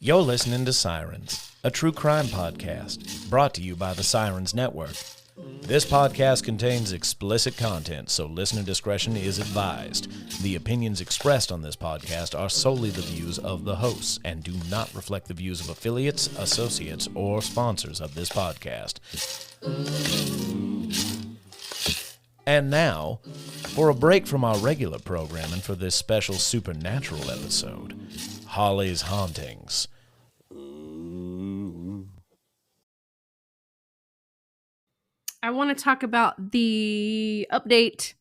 You're listening to Sirens, a true crime podcast brought to you by the Sirens Network. This podcast contains explicit content, so listener discretion is advised. The opinions expressed on this podcast are solely the views of the hosts and do not reflect the views of affiliates, associates, or sponsors of this podcast. And now, for a break from our regular programming for this special supernatural episode, Holly's Hauntings. I want to talk about the update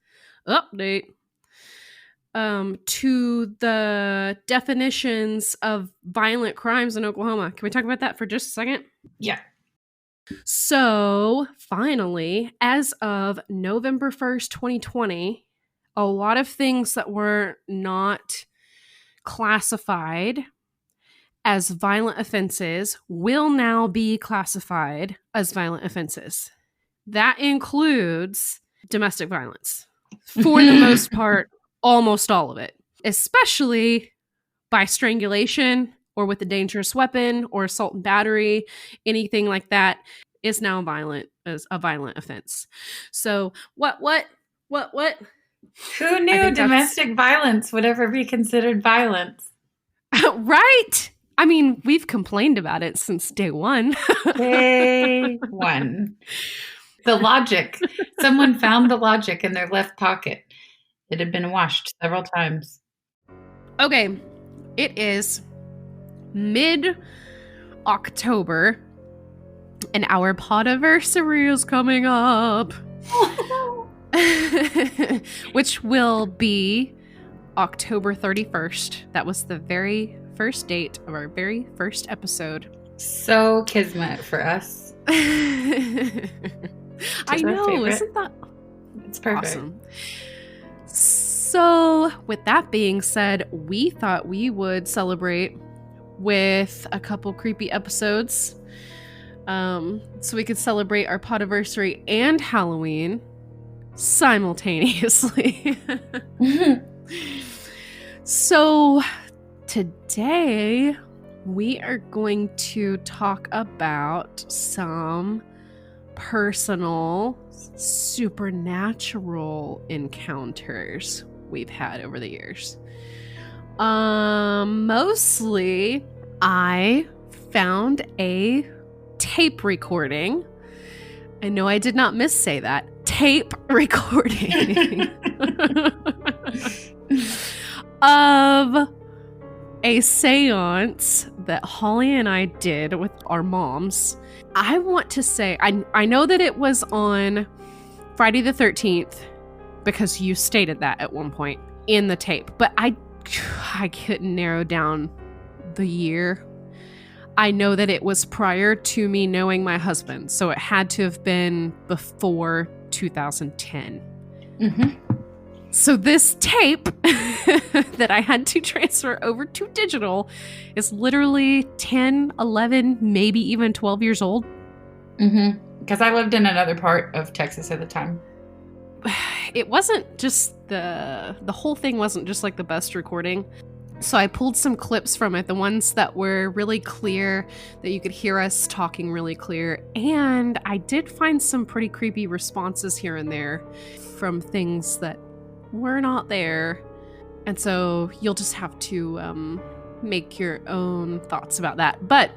to the definitions of violent crimes in Oklahoma. Can we talk about that for just a second? Yeah. So, finally, as of November 1st, 2020, a lot of things that were not classified as violent offenses will now be classified as violent offenses. That includes domestic violence. For the most part, almost all of it. Especially by strangulation or with a dangerous weapon or assault and battery, anything like that is now violent as a violent offense. So what? Who knew domestic violence would ever be considered violence? Right? I mean, we've complained about it since day one. Day one. The logic. Someone found the logic in their left pocket. It had been washed several times. Okay. It is mid-October, and our Podiversary is coming up. Which will be October 31st. That was the very first date of our very first episode. So kismet for us. I know, isn't that it's perfect? Awesome. So, with that being said, we thought we would celebrate with a couple creepy episodes. So we could celebrate our Podiversary and Halloween simultaneously. So, today we are going to talk about some personal supernatural encounters we've had over the years. Mostly I found a tape recording. I know I did not missay that. Tape recording of a seance that Holly and I did with our moms. I want to say, I know that it was on Friday the 13th because you stated that at one point in the tape, but I couldn't narrow down the year. I know that it was prior to me knowing my husband, so it had to have been before 2010. Mm-hmm. So this tape that I had to transfer over to digital is literally 10, 11, maybe even 12 years old. Mm-hmm. Because I lived in another part of Texas at the time. It wasn't just the whole thing wasn't just like the best recording. So I pulled some clips from it, the ones that were really clear, that you could hear us talking really clear. And I did find some pretty creepy responses here and there from things that were not there. And so you'll just have to make your own thoughts about that. But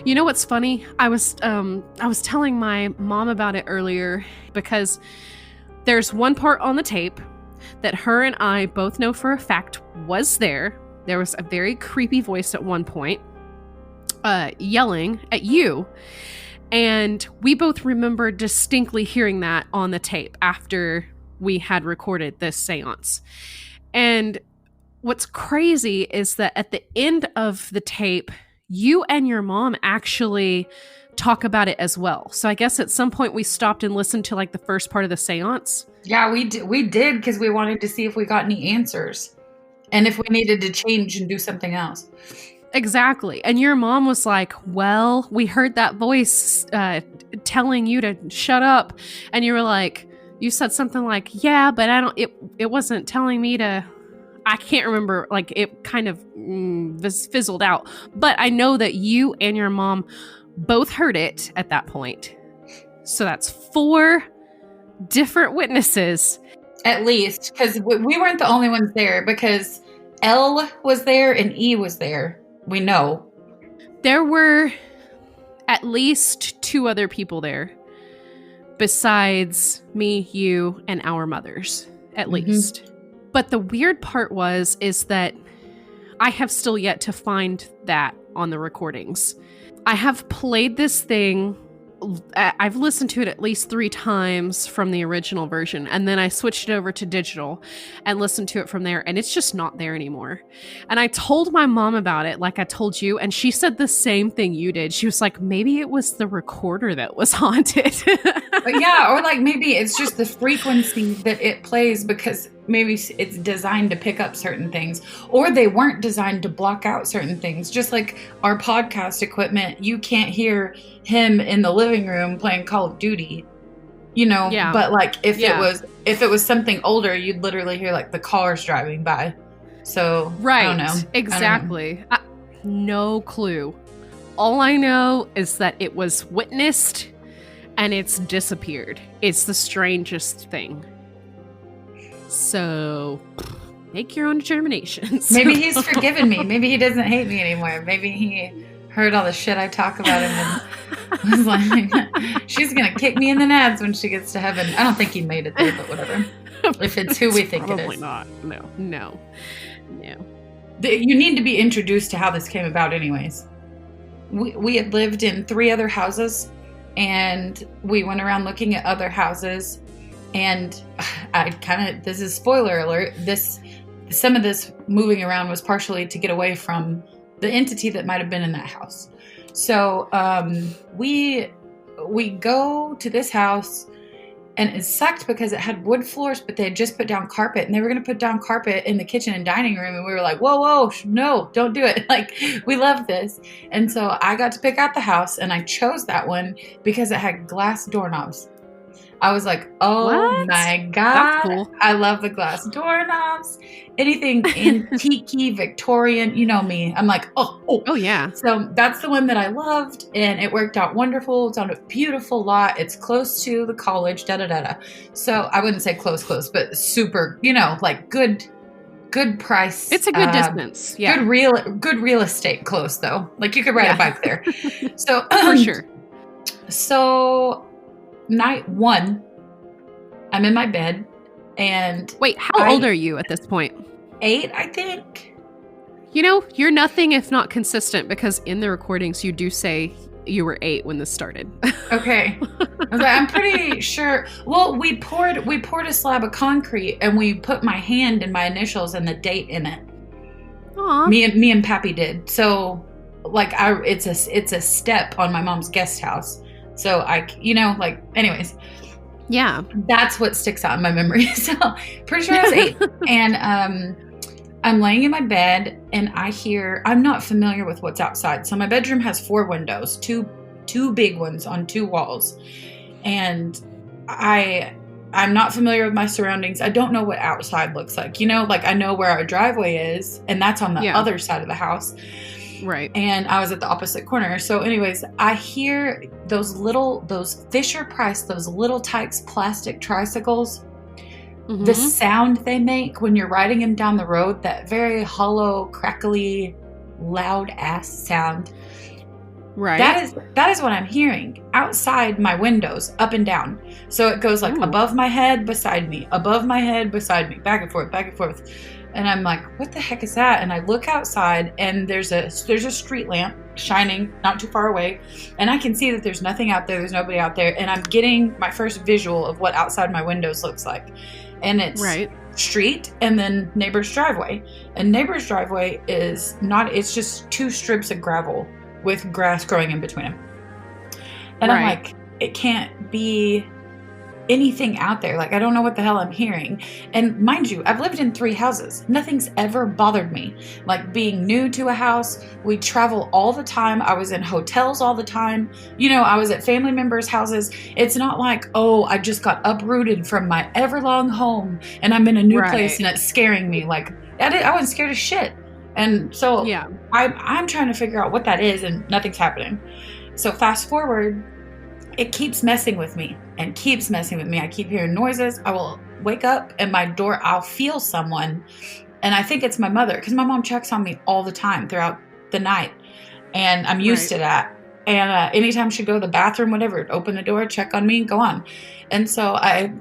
you know what's funny? I was telling my mom about it earlier because there's one part on the tape that her and I both know for a fact was there. There was a very creepy voice at one point yelling at you. And we both remember distinctly hearing that on the tape after we had recorded this seance. And what's crazy is that at the end of the tape, you and your mom actually talk about it as well. So I guess at some point we stopped and listened to like the first part of the seance. Yeah, we did because we wanted to see if we got any answers and if we needed to change and do something else. Exactly. And your mom was like, well, we heard that voice telling you to shut up. And you were like, you said something like, yeah, but it wasn't telling me to, I can't remember, like it kind of fizzled out. But I know that you and your mom both heard it at that point. So that's 4 different witnesses. At least, because we weren't the only ones there, because L was there and E was there. We know. There were at least 2 other people there besides me, you, and our mothers, at least. But the weird part is that I have still yet to find that on the recordings. I have played this thing. I've listened to it at least 3 times from the original version, and then I switched it over to digital and listened to it from there, and it's just not there anymore. And I told my mom about it, like I told you, and she said the same thing you did. She was like, maybe it was the recorder that was haunted. But yeah, or like maybe it's just the frequency that it plays, because maybe it's designed to pick up certain things, or they weren't designed to block out certain things. Just like our podcast equipment, you can't hear him in the living room playing Call of Duty, you know. Yeah. But like if it was something older, you'd literally hear like the cars driving by. So right, I don't know. Exactly. No clue. All I know is that it was witnessed and it's disappeared. It's the strangest thing. So, make your own determinations. Maybe he's forgiven me. Maybe he doesn't hate me anymore. Maybe he heard all the shit I talk about him and was like, she's going to kick me in the nads when she gets to heaven. I don't think he made it there, but whatever. If it's who we think it is. Probably not. No. You need to be introduced to how this came about anyways. We had lived in 3 other houses, and we went around looking at other houses. And this is spoiler alert, some of this moving around was partially to get away from the entity that might have been in that house. So we go to this house, and it sucked because it had wood floors, but they had just put down carpet, and they were going to put down carpet in the kitchen and dining room. And we were like, whoa, no, don't do it. Like, we love this. And so I got to pick out the house, and I chose that one because it had glass doorknobs. I was like, oh what? My God. That's cool. I love the glass doorknobs. Anything antique, Victorian, you know me. I'm like, oh yeah. So that's the one that I loved, and it worked out wonderful. It's on a beautiful lot. It's close to the college, So I wouldn't say close, but super, like good price. It's a good distance. Yeah. Good real estate close though. Like you could ride a bike there. So for sure. So night 1, I'm in my bed, and wait, how old are you at this point? 8, I think. You're nothing if not consistent, because in the recordings you do say you were 8 when this started. Okay. I'm pretty sure. Well, we poured a slab of concrete, and we put my hand and my initials and the date in it. Aww. Me and Pappy did. So like it's a step on my mom's guest house. So anyways. Yeah. That's what sticks out in my memory. So pretty sure I was 8. And I'm laying in my bed, and I'm not familiar with what's outside. So my bedroom has 4 windows, two big ones on 2 walls. And I'm not familiar with my surroundings. I don't know what outside looks like. Like I know where our driveway is, and that's on the other side of the house. Right. And I was at the opposite corner. So anyways, I hear those Fisher-Price, those little Tykes plastic tricycles, the sound they make when you're riding them down the road, that very hollow, crackly, loud ass sound. Right. That is what I'm hearing outside my windows, up and down. So it goes like above my head, beside me, above my head, beside me, back and forth, back and forth. And I'm like, what the heck is that? And I look outside, and there's a street lamp shining not too far away. And I can see that there's nothing out there. There's nobody out there. And I'm getting my first visual of what outside my windows looks like. And it's street and then neighbor's driveway. And neighbor's driveway it's just 2 strips of gravel with grass growing in between them. And I'm like, it can't be anything out there. Like, I don't know what the hell I'm hearing. And mind you, I've lived in 3 houses. Nothing's ever bothered me. Like, being new to a house, we travel all the time. I was in hotels all the time. I was at family members' houses. It's not like, I just got uprooted from my everlong home and I'm in a new place and it's scaring me. Like, I wasn't scared of shit. And so I'm trying to figure out what that is, and nothing's happening. So fast forward, it keeps messing with me and keeps messing with me. I keep hearing noises. I will wake up and my door, I'll feel someone. And I think it's my mother, because my mom checks on me all the time throughout the night. And I'm used to that. And anytime she'd go to the bathroom, whatever, open the door, check on me, go on. And so I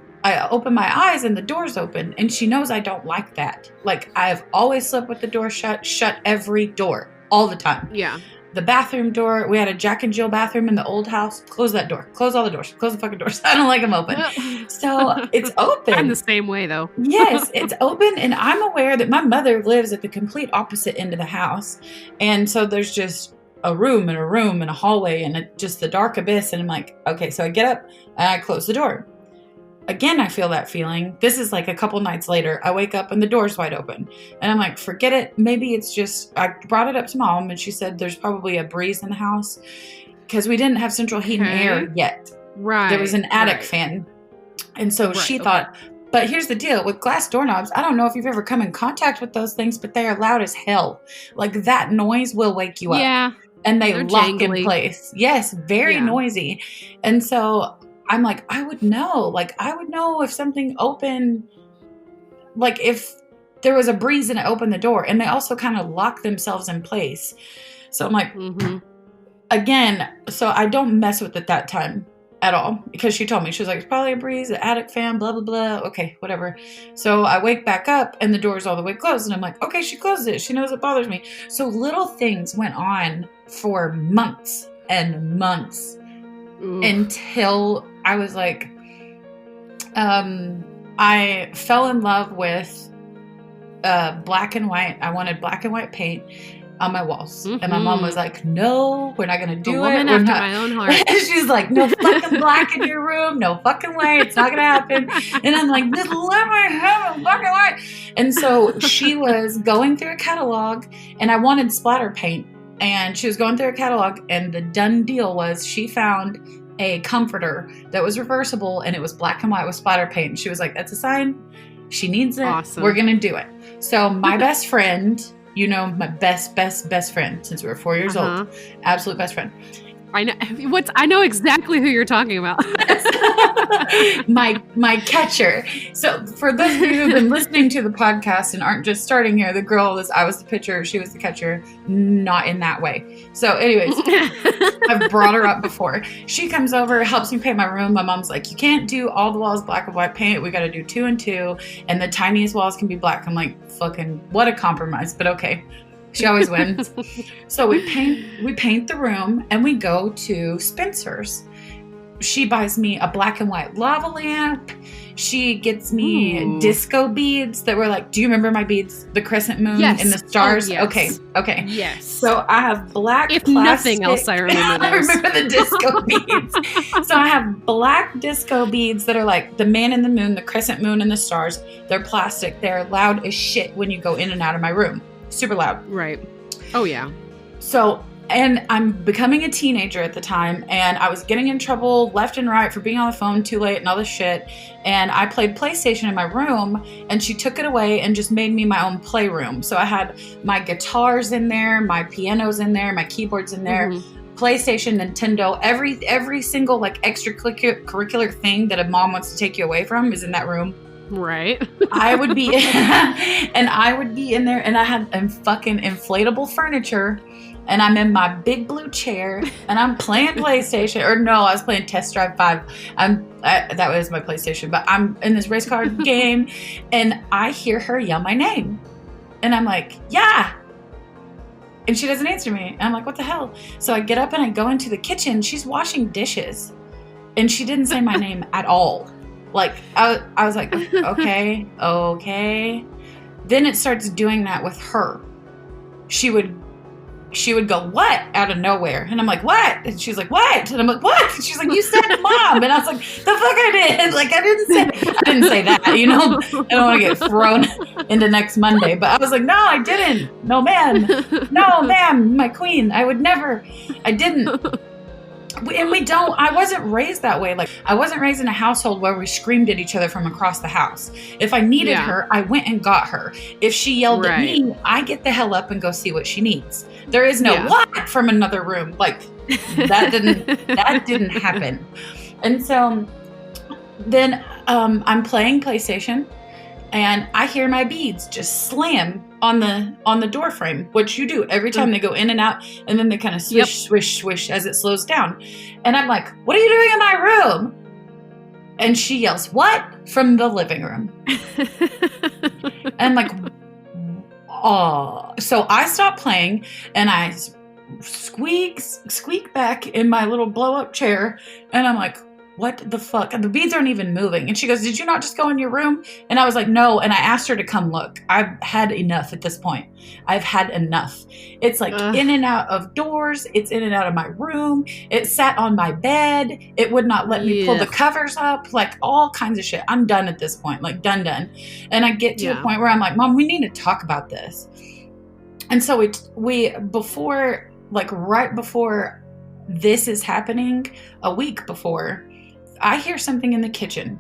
open my eyes and the door's open. And she knows I don't like that. Like, I've always slept with the door shut every door, all the time. Yeah. The bathroom door, we had a Jack and Jill bathroom in the old house. Close that door. Close all the doors. Close the fucking doors. I don't like them open. So it's open. I'm the same way, though. Yes, it's open. And I'm aware that my mother lives at the complete opposite end of the house. And so there's just a room and a hallway and just the dark abyss. And I'm like, okay, so I get up and I close the door. Again, I feel that feeling. This is like a couple nights later. I wake up and the door's wide open. And I'm like, forget it. Maybe it's just, I brought it up to mom and she said there's probably a breeze in the house because we didn't have central heat and air yet. Right. There was an attic fan. And so she thought, but here's the deal with glass doorknobs. I don't know if you've ever come in contact with those things, but they are loud as hell. Like, that noise will wake you up. Yeah. And they're lock jangly. In place. Yes, very noisy. And so I'm like, I would know. Like, I would know if something opened, like if there was a breeze and it opened the door. And they also kind of lock themselves in place. So I'm like, again, so I don't mess with it that time at all. Because she told me, she was like, it's probably a breeze, an attic fan, blah, blah, blah. Okay, whatever. So I wake back up and the door's all the way closed. And I'm like, okay, she closed it. She knows it bothers me. So little things went on for months and months. Oof. Until I was like, I fell in love with black and white. I wanted black and white paint on my walls. And my mom was like, no, we're not going to do it. Woman after my own heart. She's like, no fucking black in your room. No fucking way. It's not going to happen. And I'm like, just let me have a black and white. And so she was going through a catalog and I wanted splatter paint. And she was going through a catalog, and the done deal was she found a comforter that was reversible, and it was black and white with splatter paint. And she was like, that's a sign. She needs it. Awesome. We're going to do it. So my best friend, you know, my best friend since we were 4 years old, absolute best friend. I know I know exactly who you're talking about. my catcher. So for those of you who've been listening to the podcast and aren't just starting here, the girl was, I was the pitcher, she was the catcher, not in that way. So anyways, I've brought her up before. She comes over, helps me paint my room. My mom's like, you can't do all the walls black and white paint. We got to do 2 and 2, and the tiniest walls can be black. I'm like, fucking what a compromise, but okay. She always wins. So we paint the room and we go to Spencer's. She buys me a black and white lava lamp. She gets me disco beads that were like, do you remember my beads? The crescent moon and the stars? Oh, yes. Okay. Yes. So I have black if plastic. Nothing else, I remember those. I remember the disco beads. So I have black disco beads that are like the man in the moon, the crescent moon, and the stars. They're plastic. They're loud as shit when you go in and out of my room. Super loud. Right. Oh, yeah. So, and I'm becoming a teenager at the time, and I was getting in trouble left and right for being on the phone too late and all this shit. And I played PlayStation in my room, and she took it away and just made me my own playroom. So I had my guitars in there, my pianos in there, my keyboards in there, PlayStation, Nintendo, every single like extracurricular thing that a mom wants to take you away from is in that room. Right. I would be in there, and I had fucking inflatable furniture, and I'm in my big blue chair, and I'm playing PlayStation. Or no, I was playing Test Drive 5. That was my PlayStation, but I'm in this race car game, and I hear her yell my name, and I'm like, yeah. And she doesn't answer me. And I'm like, what the hell? So I get up and I go into the kitchen. She's washing dishes, and she didn't say my name at all. Like, I was like, okay. Then it starts doing that with her. She would go, what? Out of nowhere. And I'm like, what? And she's like, what? And I'm like, what? And she's like, you said mom. And I was like, the fuck I did. Like, I didn't say that, you know? I don't want to get thrown into next Monday. But I was like, no, I didn't. No, ma'am. No, ma'am, my queen. I would never. I didn't. And I wasn't raised that way. Like, I wasn't raised in a household where we screamed at each other from across the house. If I needed her, I went and got her. If she yelled at me, I get the hell up and go see what she needs. There is no what from another room. Like, that didn't happen. And so then I'm playing PlayStation, and I hear my beads just slam on the door frame, which you do every time they go in and out, and then they kind of swish, swish, swish as it slows down. And I'm like, what are you doing in my room? And she yells, what? From the living room. And I'm like, oh. So I stop playing, and I squeak back in my little blow-up chair, and I'm like, what the fuck? And the beads aren't even moving. And she goes, did you not just go in your room? And I was like, no. And I asked her to come look. I've had enough at this point. I've had enough. It's like in and out of doors. It's in and out of my room. It sat on my bed. It would not let me pull the covers up. Like, all kinds of shit. I'm done at this point. Like, done. And I get to a point where I'm like, Mom, we need to talk about this. And so we before, like, right before this is happening, a week before, I hear something in the kitchen,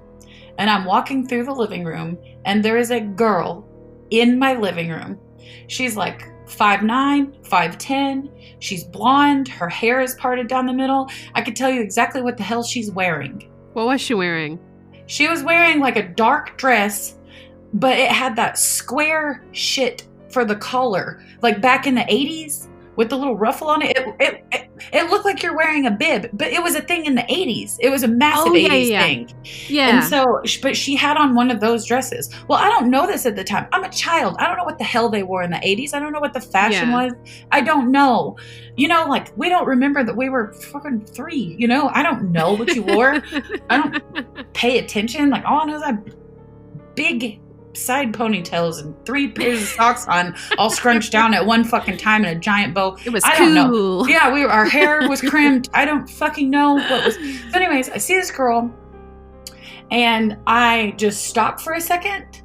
and I'm walking through the living room, and there is a girl in my living room. She's like 5'9", 5'10". She's blonde. Her hair is parted down the middle. I could tell you exactly what the hell she's wearing. What was she wearing? She was wearing like a dark dress, but it had that square shit for the collar, like back in the 80s. With the little ruffle on it. It looked like you're wearing a bib, but it was a thing in the 80s. It was a massive 80s thing. Yeah. And so, but she had on one of those dresses. Well, I don't know this at the time. I'm a child. I don't know what the hell they wore in the 80s. I don't know what the fashion was. I don't know. You know, like, we don't remember that we were fucking 3. You know, I don't know what you wore. I don't pay attention. Like, all I know is I have big side ponytails and 3 pairs of socks on, all scrunched down at one fucking time in a giant bow. It was I cool. don't know. Yeah, our hair was crimped. I don't fucking know what was. So anyways, I see this girl, and I just stop for a second,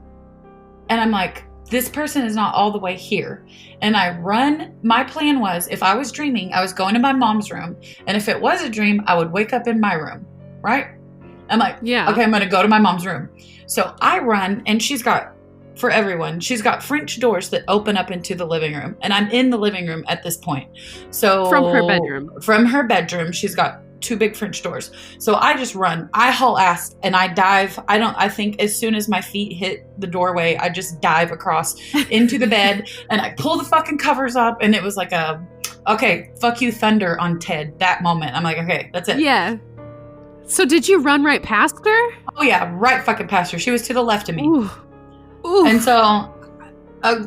and I'm like, this person is not all the way here. And I run. My plan was, if I was dreaming, I was going to my mom's room, and if it was a dream, I would wake up in my room, right? I'm like, okay, I'm going to go to my mom's room. So I run, and she's got French doors that open up into the living room. And I'm in the living room at this point. So From her bedroom, she's got 2 big French doors. So I just run. I haul ass, and I dive. I think as soon as my feet hit the doorway, I just dive across into the bed, and I pull the fucking covers up, and it was like okay, fuck you, thunder on Ted. That moment. I'm like, okay, that's it. Yeah. So did you run right past her? Oh, yeah, right fucking past her. She was to the left of me. Ooh. And so,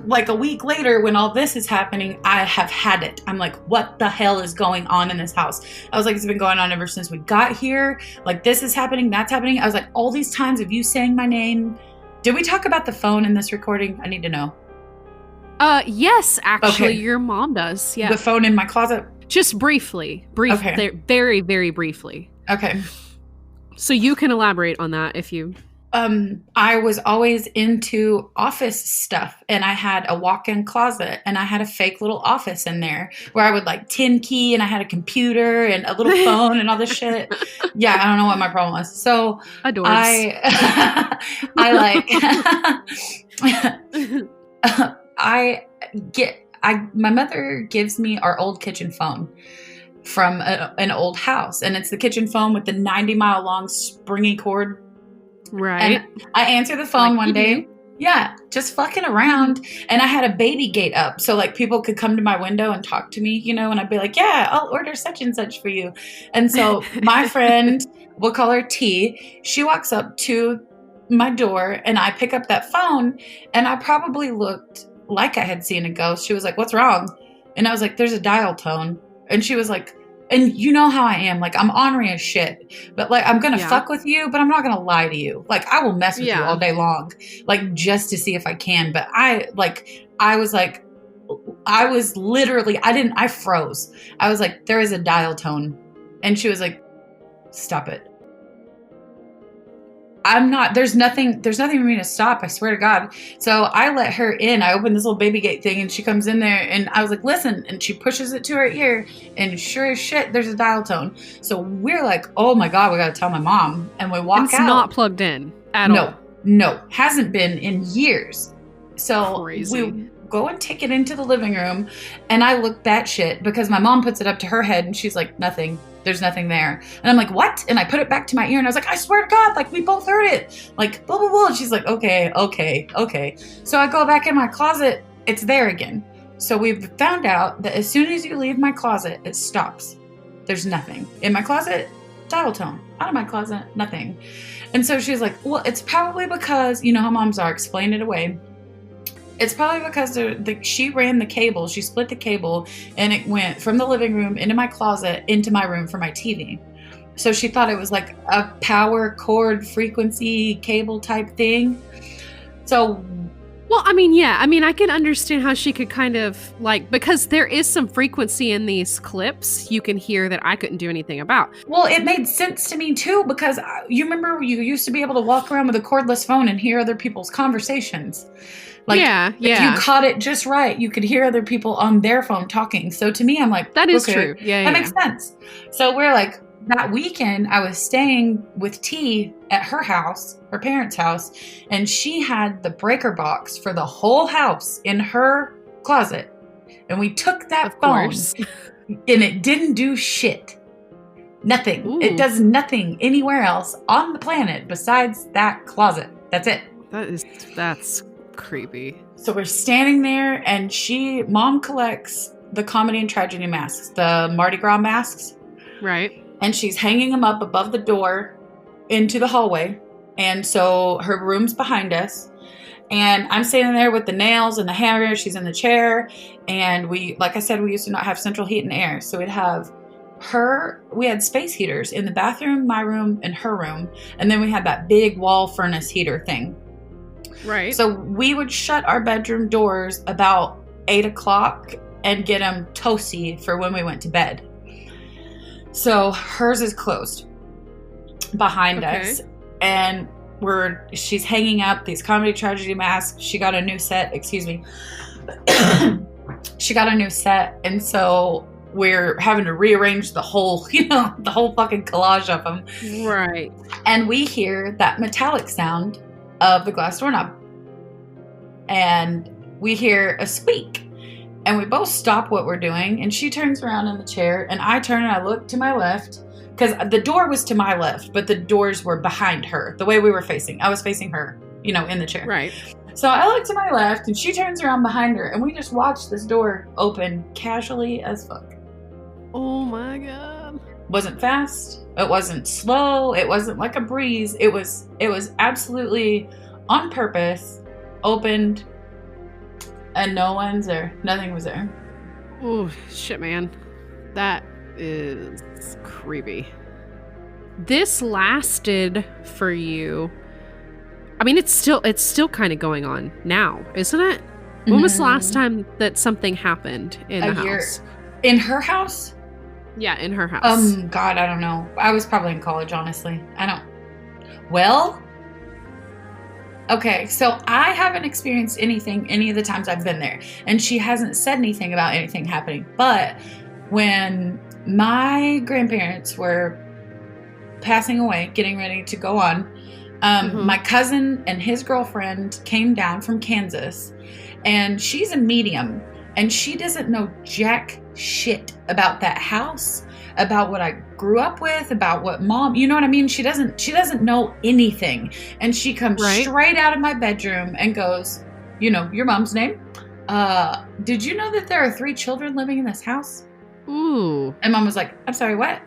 like a week later, when all this is happening, I have had it. I'm like, what the hell is going on in this house? I was like, it's been going on ever since we got here. Like, this is happening, that's happening. I was like, all these times of you saying my name. Did we talk about the phone in this recording? I need to know. Yes, actually, your mom does. Yeah. The phone in my closet? Just briefly. Okay. Very, very briefly. Okay. So you can elaborate on that if you... I was always into office stuff, and I had a walk-in closet, and I had a fake little office in there where I would like 10 key, and I had a computer and a little phone and all this shit. Yeah, I don't know what my problem was. So Adores. My mother gives me our old kitchen phone from an old house, and it's the kitchen phone with the 90-mile-long springy cord. Right. And I answer the phone one day. Yeah, just fucking around. And I had a baby gate up, so like people could come to my window and talk to me, you know, and I'd be like, yeah, I'll order such and such for you. And so my friend, we'll call her T, she walks up to my door, and I pick up that phone, and I probably looked like I had seen a ghost. She was like, what's wrong? And I was like, there's a dial tone. And she was like, and you know how I am. Like, I'm ornery as shit. But, like, I'm going to fuck with you, but I'm not going to lie to you. Like, I will mess with you all day long. Like, just to see if I can. But I froze. I was like, there is a dial tone. And she was like, stop it. there's nothing for me to stop. I swear to God. So I let her in. I opened this little baby gate thing and she comes in there and I was like, listen, and she pushes it to her ear and sure as shit, there's a dial tone. So we're like, oh my God, we got to tell my mom. And we walk out. It's not plugged in at all. No, hasn't been in years. So Crazy. We go and take it into the living room and I look batshit because my mom puts it up to her head and she's like, nothing. There's nothing there. And I'm like, what? And I put it back to my ear and I was like, I swear to God, like we both heard it. Like blah, blah, blah. And she's like, okay. So I go back in my closet. It's there again. So we've found out that as soon as you leave my closet, it stops. There's nothing. In my closet, dial tone. Out of my closet, nothing. And so she's like, well, it's probably because, you know how moms are, explain it away. It's probably because she ran the cable. She split the cable and it went from the living room into my closet, into my room for my TV. So she thought it was like a power cord frequency cable type thing. So, well, I mean, yeah. I mean, I can understand how she could kind of like, because there is some frequency in these clips you can hear that I couldn't do anything about. Well, it made sense to me too, because you remember you used to be able to walk around with a cordless phone and hear other people's conversations. Like, if you caught it just right, you could hear other people on their phone talking. So to me, I'm like, that is true. That makes sense. So we're like, that weekend, I was staying with T at her house, her parents' house, and she had the breaker box for the whole house in her closet. And we took that phone, and it didn't do shit. Nothing. Ooh. It does nothing anywhere else on the planet besides that closet. That's it. That's creepy. So we're standing there and mom collects the comedy and tragedy masks, the Mardi Gras masks. Right. And she's hanging them up above the door into the hallway. And so her room's behind us. And I'm standing there with the nails and the hammer. She's in the chair. And like I said, we used to not have central heat and air. So we had space heaters in the bathroom, my room, and her room. And then we had that big wall furnace heater thing. Right. So we would shut our bedroom doors about 8 o'clock and get them toasty for when we went to bed. So hers is closed behind us. And she's hanging up these comedy tragedy masks. She got a new set. Excuse me. She got a new set. And so we're having to rearrange the whole fucking collage of them. Right. And we hear that metallic sound of the glass doorknob. And we hear a squeak. And we both stop what we're doing. And she turns around in the chair. And I turn and I look to my left. Because the door was to my left. But the doors were behind her. The way we were facing. I was facing her, in the chair. Right. So I look to my left. And she turns around behind her. And we just watch this door open casually as fuck. Oh my God. Wasn't fast. It wasn't slow. It wasn't like a breeze. It was absolutely on purpose, opened, and no one's there. Nothing was there. Oh, shit, man. That is creepy. This lasted for you. I mean, it's still kind of going on now, isn't it? Mm-hmm. When was the last time that something happened in the house? In her house? Yeah, in her house. God, I don't know. I was probably in college, honestly. Well, okay, so I haven't experienced anything any of the times I've been there. And she hasn't said anything about anything happening. But when my grandparents were passing away, getting ready to go on, my cousin and his girlfriend came down from Kansas. And she's a medium. And she doesn't know jack shit about that house, about what I grew up with, about what mom, you know what I mean? She doesn't know anything. And she comes straight out of my bedroom and goes, your mom's name? Did you know that there are 3 children living in this house? Ooh. And mom was like, I'm sorry, what?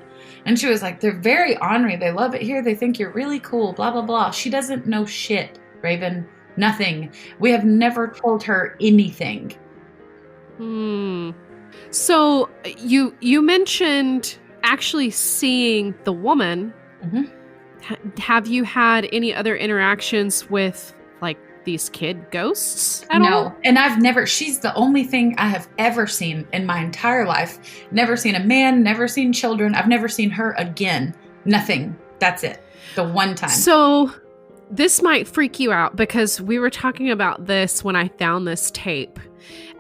And she was like, they're very ornery. They love it here. They think you're really cool, blah, blah, blah. She doesn't know shit, Raven. Nothing. We have never told her anything. So you mentioned actually seeing the woman. Mm-hmm. Have you had any other interactions with like these kid ghosts at all? No. And she's the only thing I have ever seen in my entire life. Never seen a man, never seen children. I've never seen her again. Nothing. That's it. The one time. So This might freak you out because we were talking about this when I found this tape,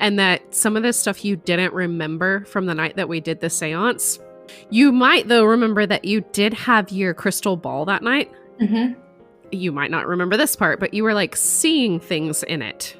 and that some of this stuff you didn't remember from the night that we did the seance. You might, though, remember that you did have your crystal ball that night. Mm-hmm. You might not remember this part, but you were like seeing things in it.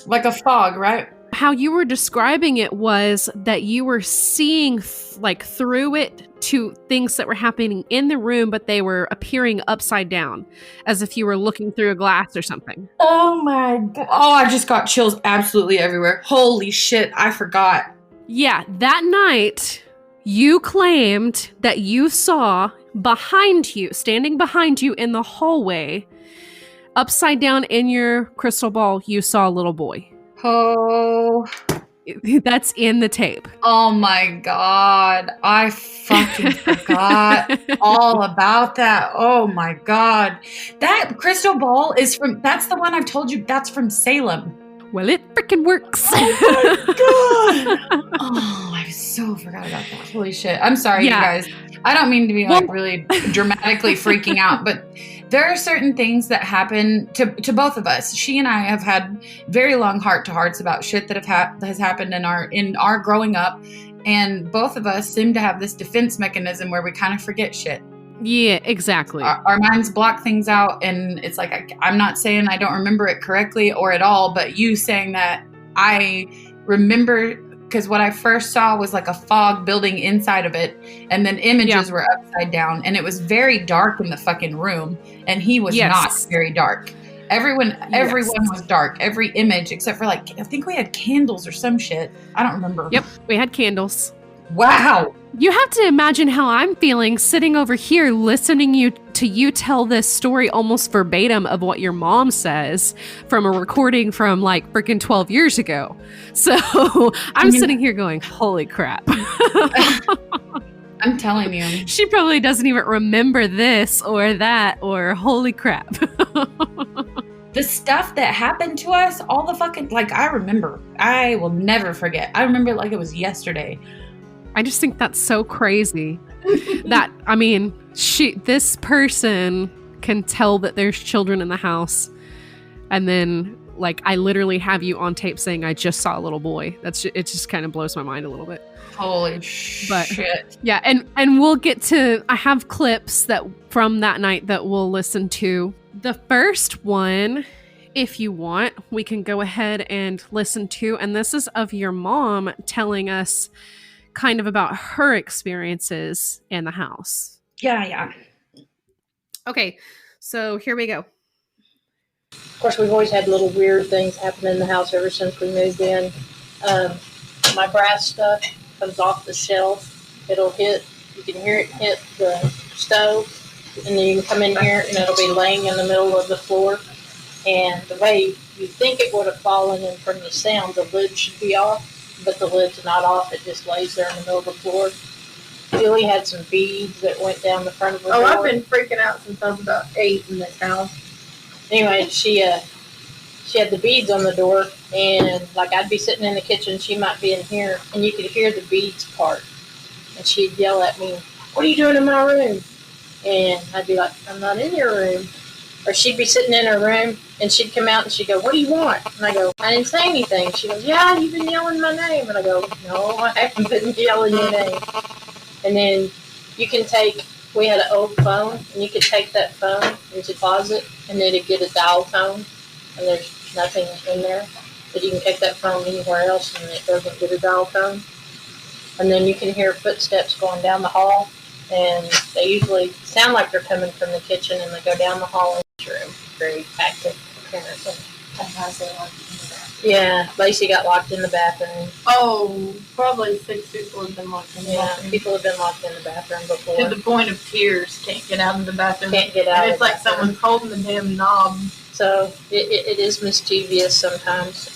Like a fog, right? How you were describing it was that you were seeing like through it to things that were happening in the room, but they were appearing upside down as if you were looking through a glass or something. Oh my God. Oh, I just got chills absolutely everywhere. Holy shit, I forgot. Yeah, that night you claimed that you saw behind you, standing behind you in the hallway, upside down in your crystal ball, you saw a little boy. Oh. That's in the tape. Oh my God. I fucking forgot all about that. Oh my God. That crystal ball that's the one I've told you, that's from Salem. Well, it freaking works. Oh my God. Oh, I so forgot about that. Holy shit. I'm sorry, you guys. I don't mean to be like really dramatically freaking out, but there are certain things that happen to both of us. She and I have had very long heart-to-hearts about shit that has happened in our growing up, and both of us seem to have this defense mechanism where we kind of forget shit. Yeah, exactly. Our minds block things out, and it's like I'm not saying I don't remember it correctly or at all, but you saying that I remember, because what I first saw was like a fog building inside of it, and then images were upside down, and it was very dark in the fucking room, and he was not very dark. Everyone was dark. Every image, except for like, I think we had candles or some shit. I don't remember. Yep, we had candles. Wow. You have to imagine how I'm feeling sitting over here listening to you tell this story almost verbatim of what your mom says from a recording from like freaking 12 years ago. So I'm sitting here going, holy crap. I'm telling you. She probably doesn't even remember this or that or holy crap. The stuff that happened to us, all the fucking, like, I remember. I will never forget. I remember it like it was yesterday. I just think that's so crazy that, I mean, this person can tell that there's children in the house. And then, like, I literally have you on tape saying, I just saw a little boy. It just kind of blows my mind a little bit. Holy shit. Yeah. And we'll get to, I have clips from that night that we'll listen to. The first one, if you want, we can go ahead and listen to. And this is of your mom telling us kind of about her experiences in the house. Yeah. Okay, so here we go. Of course, we've always had little weird things happen in the house ever since we moved in. My brass stuff comes off the shelf. You can hear it hit the stove, and then you can come in here and it'll be laying in the middle of the floor. And the way you think it would have fallen in from the sound, the lid should be off. But the lid's not off. It just lays there in the middle of the floor. Julie had some beads that went down the front of her door. I've been freaking out since I was about 8 in this house. Anyway, she had the beads on the door, and like I'd be sitting in the kitchen, she might be in here, and you could hear the beads part. And she'd yell at me, "What are you doing in my room?" And I'd be like, "I'm not in your room." Or she'd be sitting in her room, and she'd come out, and she'd go, "What do you want?" And I go, "I didn't say anything." She goes, "Yeah, you've been yelling my name." And I go, "No, I haven't been yelling your name." And then we had an old phone, and you could take that phone into the closet, and then it'd get a dial tone, and there's nothing in there. But you can take that phone anywhere else, and it doesn't get a dial tone. And then you can hear footsteps going down the hall, and they usually sound like they're coming from the kitchen, and they go down the hall in the room. Very active, apparently. Yeah, Lacey got locked in the bathroom. Oh, probably 6 people have been locked in the bathroom. People have been locked in the bathroom before. To the point of tears, can't get out of the bathroom. Can't get out. And it's like someone's holding the damn knob. So it is mischievous sometimes.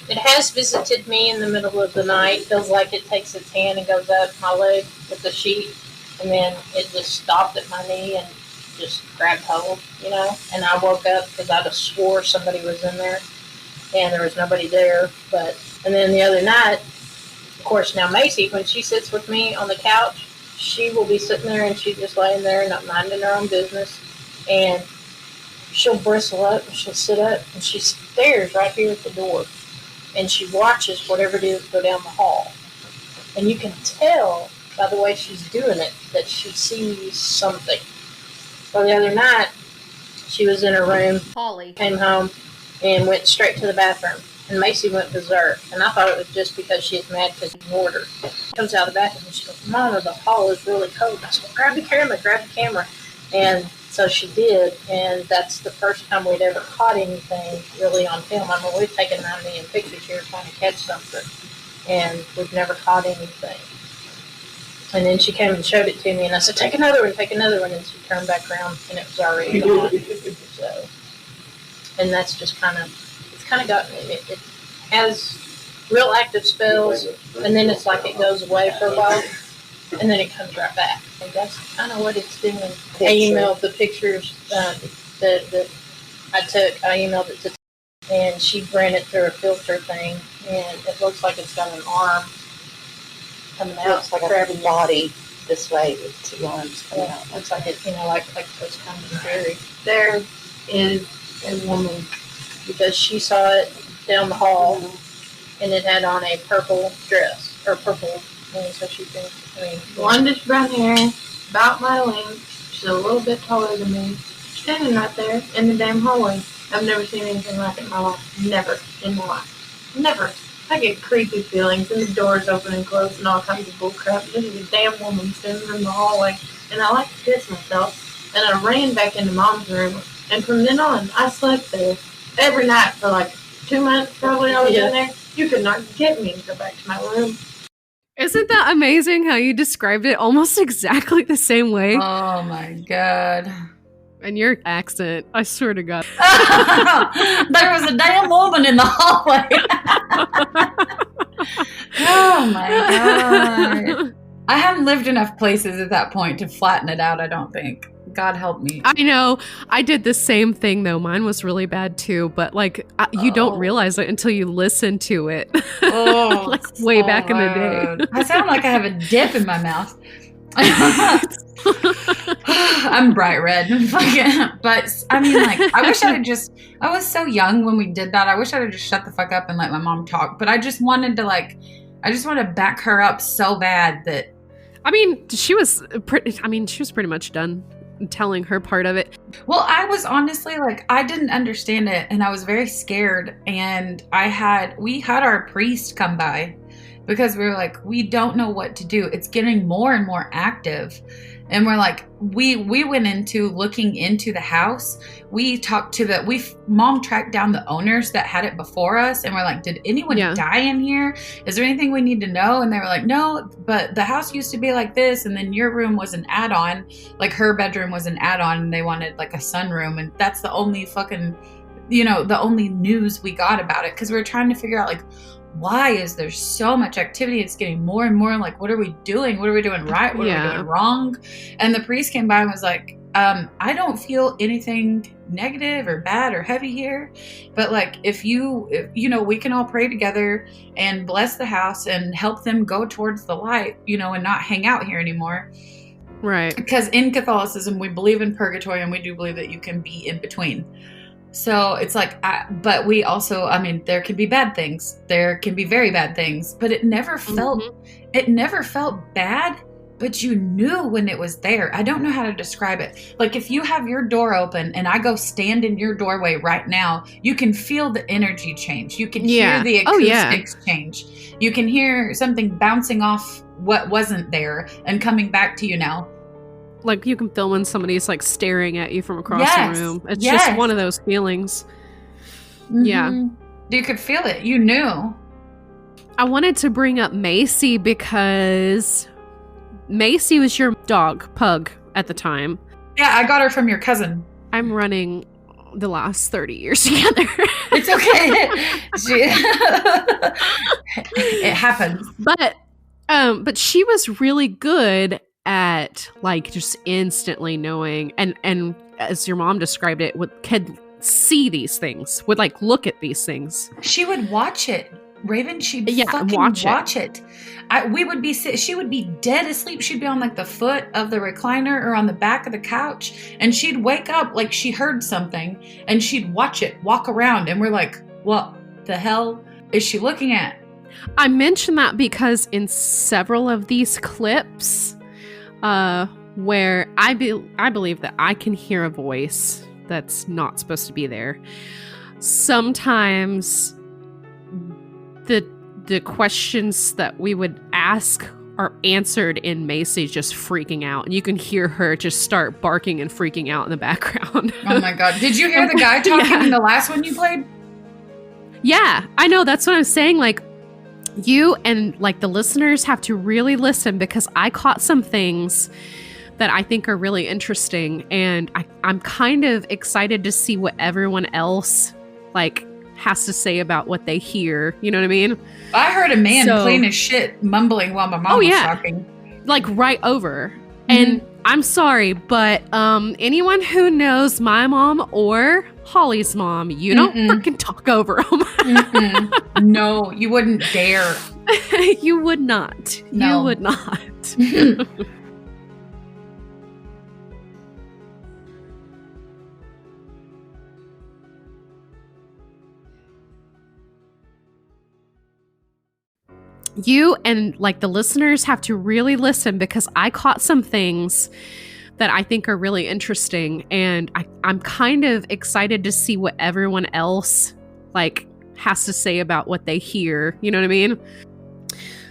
It has visited me in the middle of the night. Feels like it takes its hand and goes up my leg with the sheet, and then it just stopped at my knee and just grabbed hold, And I woke up because I just swore somebody was in there, and there was nobody there. And then the other night, of course, now Macy, when she sits with me on the couch, she will be sitting there and she's just laying there, not minding her own business, and she'll bristle up and she'll sit up and she stares right here at the door. And she watches whatever it is go down the hall. And you can tell by the way she's doing it that she sees something. So the other night, she was in her room, Holly came home, and went straight to the bathroom. And Macy went berserk. And I thought it was just because she was mad because he ignored her. She comes out of the bathroom and she goes, Mama, the hall is really cold. I said, grab the camera. And so she did. And that's the first time we'd ever caught anything really on film. I mean, we've taken 9 million pictures here trying to catch something. And we've never caught anything. And then she came and showed it to me. And I said, take another one. And she turned back around and it was already gone. So, and that's just kind of got me. It has real active spells, and then it's like it goes away for a while, and then it comes right back. And that's kind of what it's doing. I emailed the pictures that I took. I emailed it to, and she ran it through a filter thing, and it looks like it's got an arm coming out. Looks like a body this way with 2 arms coming out. Looks like it, like it's kind of scary. There is a woman. Because she saw it down the hall, and it had on a purple dress, or purple, so she thinks, Blondish brown hair, about my length. She's a little bit taller than me. Standing right there in the damn hallway. I've never seen anything like it in my life. Never in my life. Never. I get creepy feelings, and the doors open and close and all kinds of bullcrap. This is a damn woman standing in the hallway, and I like to piss myself. And I ran back into Mom's room, and from then on, I slept there. Every night for like 2 months, probably I was in there. You could not get me to go back to my room. Isn't that amazing how you described it almost exactly the same way? Oh my God. And your accent, I swear to God. There was a damn woman in the hallway. Oh my God. I hadn't lived enough places at that point to flatten it out, I don't think. God help me. I know. I did the same thing, though. Mine was really bad, too. But, like, you don't realize it until you listen to it. Oh, like, way back in the day. I sound like I have a dip in my mouth. I'm bright red. But, I mean, like, I was so young when we did that. I wish I had just shut the fuck up and let my mom talk. But I just wanted to back her up so bad that. I mean, she was pretty much done telling her part of it. Well, I was honestly like, I didn't understand it, and I was very scared, and we had our priest come by because we were like, we don't know what to do. It's getting more and more active. And we're like, we went into looking into the house. We talked to Mom tracked down the owners that had it before us. And we're like, did anyone die in here? Is there anything we need to know? And they were like, no, but the house used to be like this. And then your room was an add-on, like her bedroom was an add-on, and they wanted like a sunroom. And that's the only fucking, the only news we got about it. Cause we were trying to figure out like, why is there so much activity? It's getting more and more like, what are we doing? What are we doing right? What are we doing wrong? And the priest came by and was like, I don't feel anything negative or bad or heavy here. But like, if we can all pray together and bless the house and help them go towards the light, and not hang out here anymore. Right. Because in Catholicism, we believe in purgatory, and we do believe that you can be in between. So it's like, but we also, there can be bad things. There can be very bad things, but it never felt bad, but you knew when it was there. I don't know how to describe it. Like if you have your door open and I go stand in your doorway right now, you can feel the energy change. You can hear the acoustics change. You can hear something bouncing off what wasn't there and coming back to you now. Like you can feel when somebody's like staring at you from across the room. It's just one of those feelings. Mm-hmm. Yeah. You could feel it. You knew. I wanted to bring up Macy because Macy was your pug at the time. Yeah, I got her from your cousin. I'm running the last 30 years together. It's okay. It happens. But she was really good at like just instantly knowing and as your mom described it, could see these things, would like look at these things. She would watch it. Raven, she'd Yeah, fucking watch it. it. We would be she would be dead asleep. She'd be on like the foot of the recliner or on the back of the couch, and she'd wake up like she heard something, and she'd watch it walk around, and we're like, what the hell is she looking at? I mention that because in several of these clips, where I believe that I can hear a voice that's not supposed to be there, sometimes the questions that we would ask are answered in Macy just freaking out, and you can hear her just start barking and freaking out in the background. Oh my god! Did you hear the guy talking in the last one you played? Yeah, I know. That's what I'm saying. Like, you and like the listeners have to really listen, because I caught some things that I think are really interesting, and I'm kind of excited to see what everyone else like has to say about what they hear. You know what I mean? I heard a man clean his shit mumbling while my mom was talking. Like right over. And I'm sorry, but anyone who knows my mom or Holly's mom, you don't freaking talk over them. No, you wouldn't dare. You would not. No. You would not. You and like the listeners have to really listen, because I caught some things that I think are really interesting, and I'm kind of excited to see what everyone else like has to say about what they hear. You know what I mean?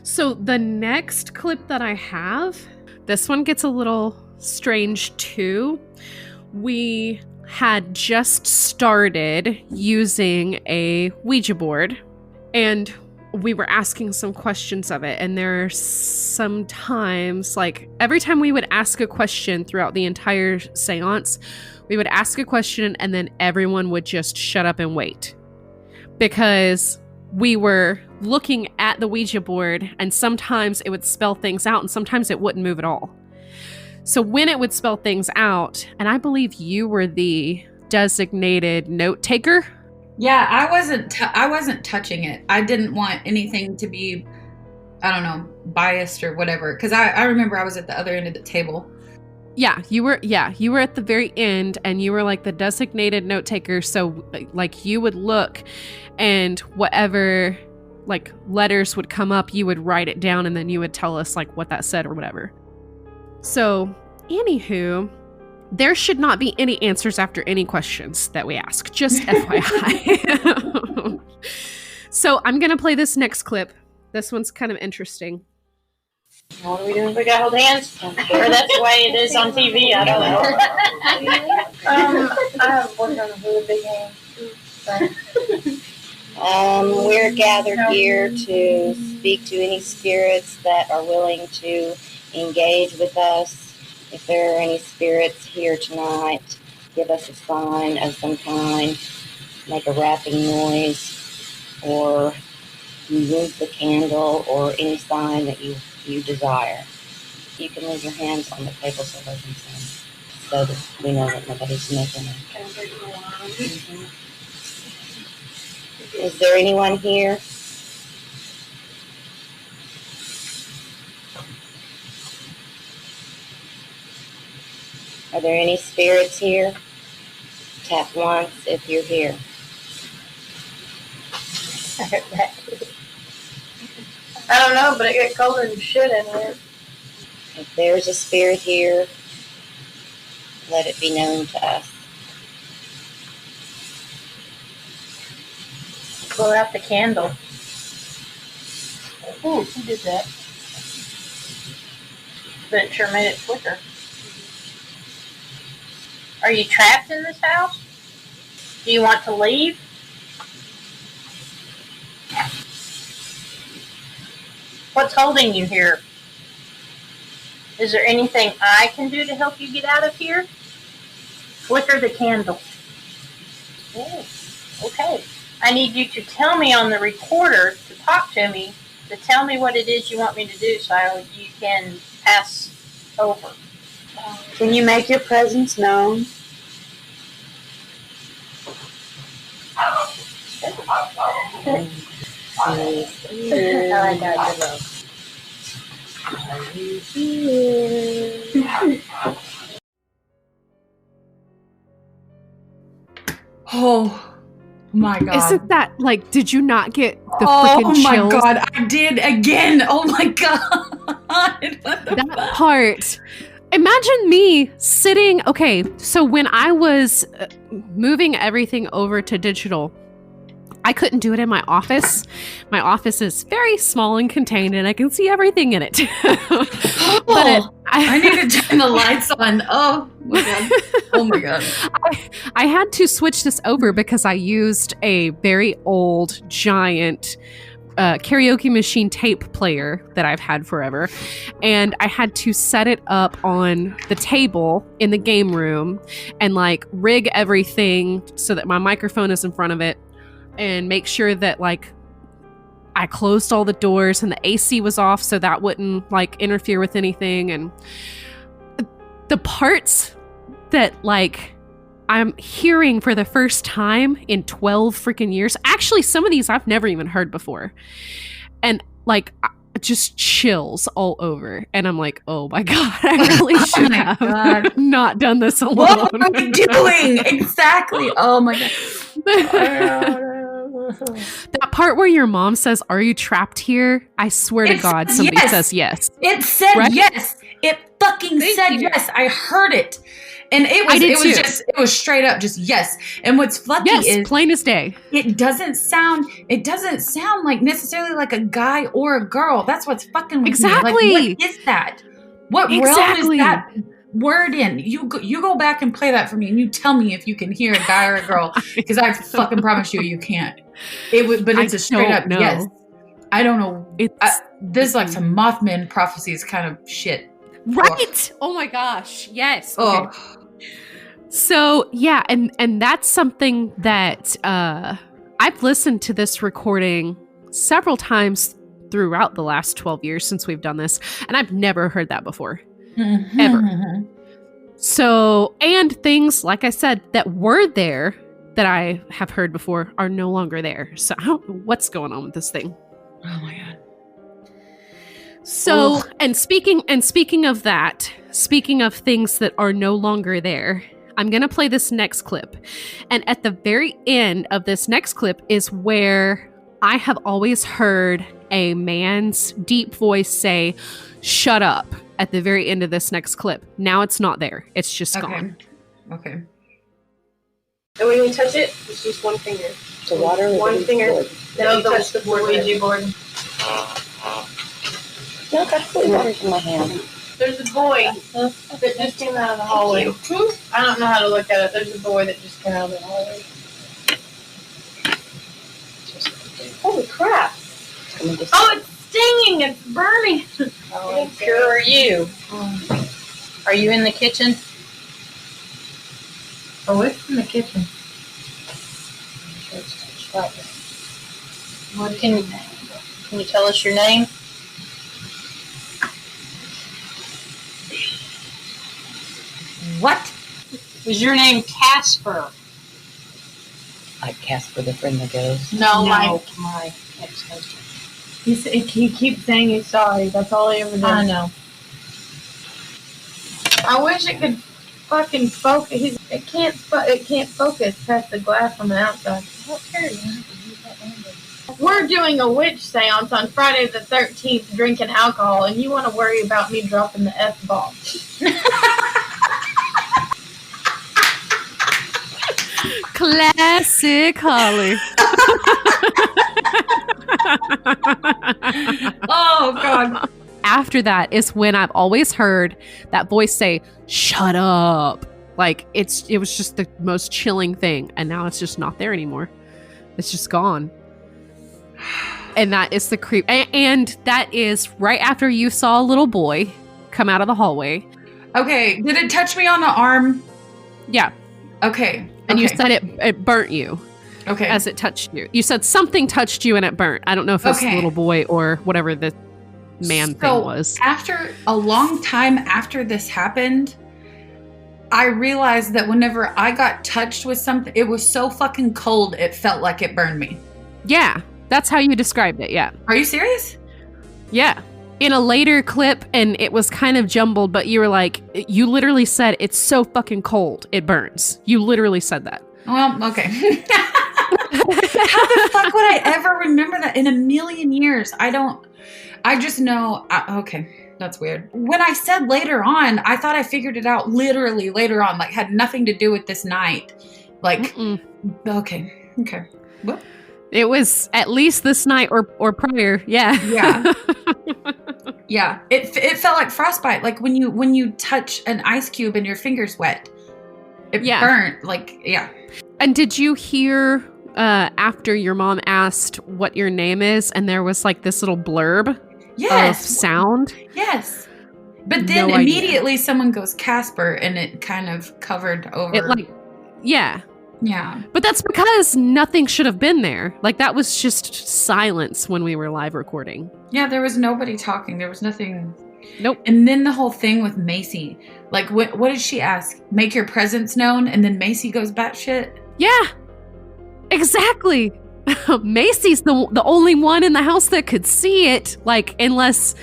So the next clip that I have, this one gets a little strange too. We had just started using a Ouija board, and we were asking some questions of it, and there are some times, like every time we would ask a question throughout the entire seance, we would ask a question and then everyone would just shut up and wait, because we were looking at the Ouija board, and sometimes it would spell things out and sometimes it wouldn't move at all. So when it would spell things out, and I believe you were the designated note taker. Yeah, I wasn't touching it. I didn't want anything to be, I don't know, biased or whatever. Because I remember I was at the other end of the table. Yeah, you were at the very end, and you were like the designated note taker. So like you would look, and whatever like letters would come up, you would write it down, and then you would tell us like what that said or whatever. So anywho, there should not be any answers after any questions that we ask, just FYI. So I'm going to play this next clip. This one's kind of interesting. What are we doing? We got to hold hands? Or that's the way it is on TV. I don't know. I have worked on a big hand. We're gathered here to speak to any spirits that are willing to engage with us. If there are any spirits here tonight, give us a sign of some kind, make a rapping noise, or move the candle, or any sign that you desire. You can leave your hands on the table so they can see, so that we know that nobody's making it. Is there anyone here? Are there any spirits here? Tap once if you're here. I don't know, but it get colder than shit in here. If there's a spirit here, let it be known to us. Blow out the candle. Ooh, who did that? But it sure made it flicker. Are you trapped in this house? Do you want to leave? What's holding you here? Is there anything I can do to help you get out of here? Flicker the candle. Oh, okay. I need you to tell me on the recorder to talk to me, to tell me what it is you want me to do so you can pass over. Can you make your presence known? Please. I like that. Good love. Are you here? Oh my God. Isn't that like, did you not get the Oh freaking my chills? God, I did again. Oh my God. What the That fuck? part. Imagine me sitting. Okay, so when I was moving everything over to digital, I couldn't do it in my office. My office is very small and contained, and I can see everything in it. I need to turn the lights on. Oh my God. Oh my God. I had to switch this over because I used a very old, giant karaoke machine tape player that I've had forever. And I had to set it up on the table in the game room and like rig everything so that my microphone is in front of it and make sure that like I closed all the doors and the AC was off so that wouldn't like interfere with anything. And the parts that like I'm hearing for the first time in 12 freaking years. Actually, some of these I've never even heard before. And like just chills all over. And I'm like, oh my God, I really should have not done this alone. What are we doing? Exactly. Oh my God. That part where your mom says, "Are you trapped here?" I swear to God, somebody says yes. It said right? yes. It fucking said you. yes. I heard it. And it was straight up just yes. And what's fucky is plain as day. It doesn't sound like necessarily like a guy or a girl. That's what's fucking with me. Like, what is that? What realm is that word in? You go back and play that for me and you tell me if you can hear a guy or a girl, because I fucking promise you can't. It's a straight up yes. I don't know. This is like some Mothman prophecies kind of shit. Right. Oh my gosh. Yes. Okay. Oh. So yeah, and that's something that I've listened to this recording several times throughout the last 12 years since we've done this, and I've never heard that before. Mm-hmm. Ever. So, and things, like I said, that were there that I have heard before are no longer there. So I don't know what's going on with this thing. Oh my God. So, and speaking of that, speaking of things that are no longer there, I'm going to play this next clip. And at the very end of this next clip is where I have always heard a man's deep voice say, "Shut up," at the very end of this next clip. Now it's not there. It's just gone. Okay. And when you touch it, just use one finger. The water? One finger. Then you touch the Ouija board. No, that's the water's in my hand. There's a boy that just came out of the hallway. I don't know how to look at it. There's a boy that just came out of the hallway. Holy crap. Oh, it's stinging. It's burning. How pure are you? Are you in the kitchen? Oh, it's in the kitchen. What can you tell us your name? What? Is your name Casper? Like Casper the Friend That Goes? No, my ex-husband. He keeps saying he's sorry. That's all he ever does. I know. I wish it could fucking focus. It can't focus past the glass on the outside. We're doing a witch seance on Friday the 13th, drinking alcohol, and you want to worry about me dropping the F-bomb. Classic Holly. Oh, God. After that is when I've always heard that voice say, "Shut up." Like it was just the most chilling thing. And now it's just not there anymore. It's just gone. And that is the creep. And that is right after you saw a little boy come out of the hallway. Okay. Did it touch me on the arm? Yeah. Okay. And you said it burnt you. Okay. As it touched you. You said something touched you and it burnt. I don't know if it's the little boy or whatever the man thing was. After a long time after this happened, I realized that whenever I got touched with something, it was so fucking cold, it felt like it burned me. Yeah. That's how you described it, yeah. Are you serious? Yeah. In a later clip, and it was kind of jumbled, but you were like, you literally said, it's so fucking cold, it burns. You literally said that. Well, okay. How the fuck would I ever remember that in a million years? I just know. Okay, that's weird. When I said later on, I thought I figured it out literally later on, like had nothing to do with this night. Like, okay. Well, it was at least this night or prior. Yeah. Yeah. Yeah. It felt like frostbite. Like when you touch an ice cube and your finger's wet, it burnt. Like, yeah. And did you hear after your mom asked what your name is, and there was like this little blurb of sound? Yes. But then immediately someone goes Casper, and it kind of covered over. It like, yeah. Yeah. But that's because nothing should have been there. Like that was just silence when we were live recording. Yeah, there was nobody talking. There was nothing. Nope. And then the whole thing with Macy. Like, what did she ask? Make your presence known, and then Macy goes batshit? Yeah. Exactly. Macy's the only one in the house that could see it. Like, unless,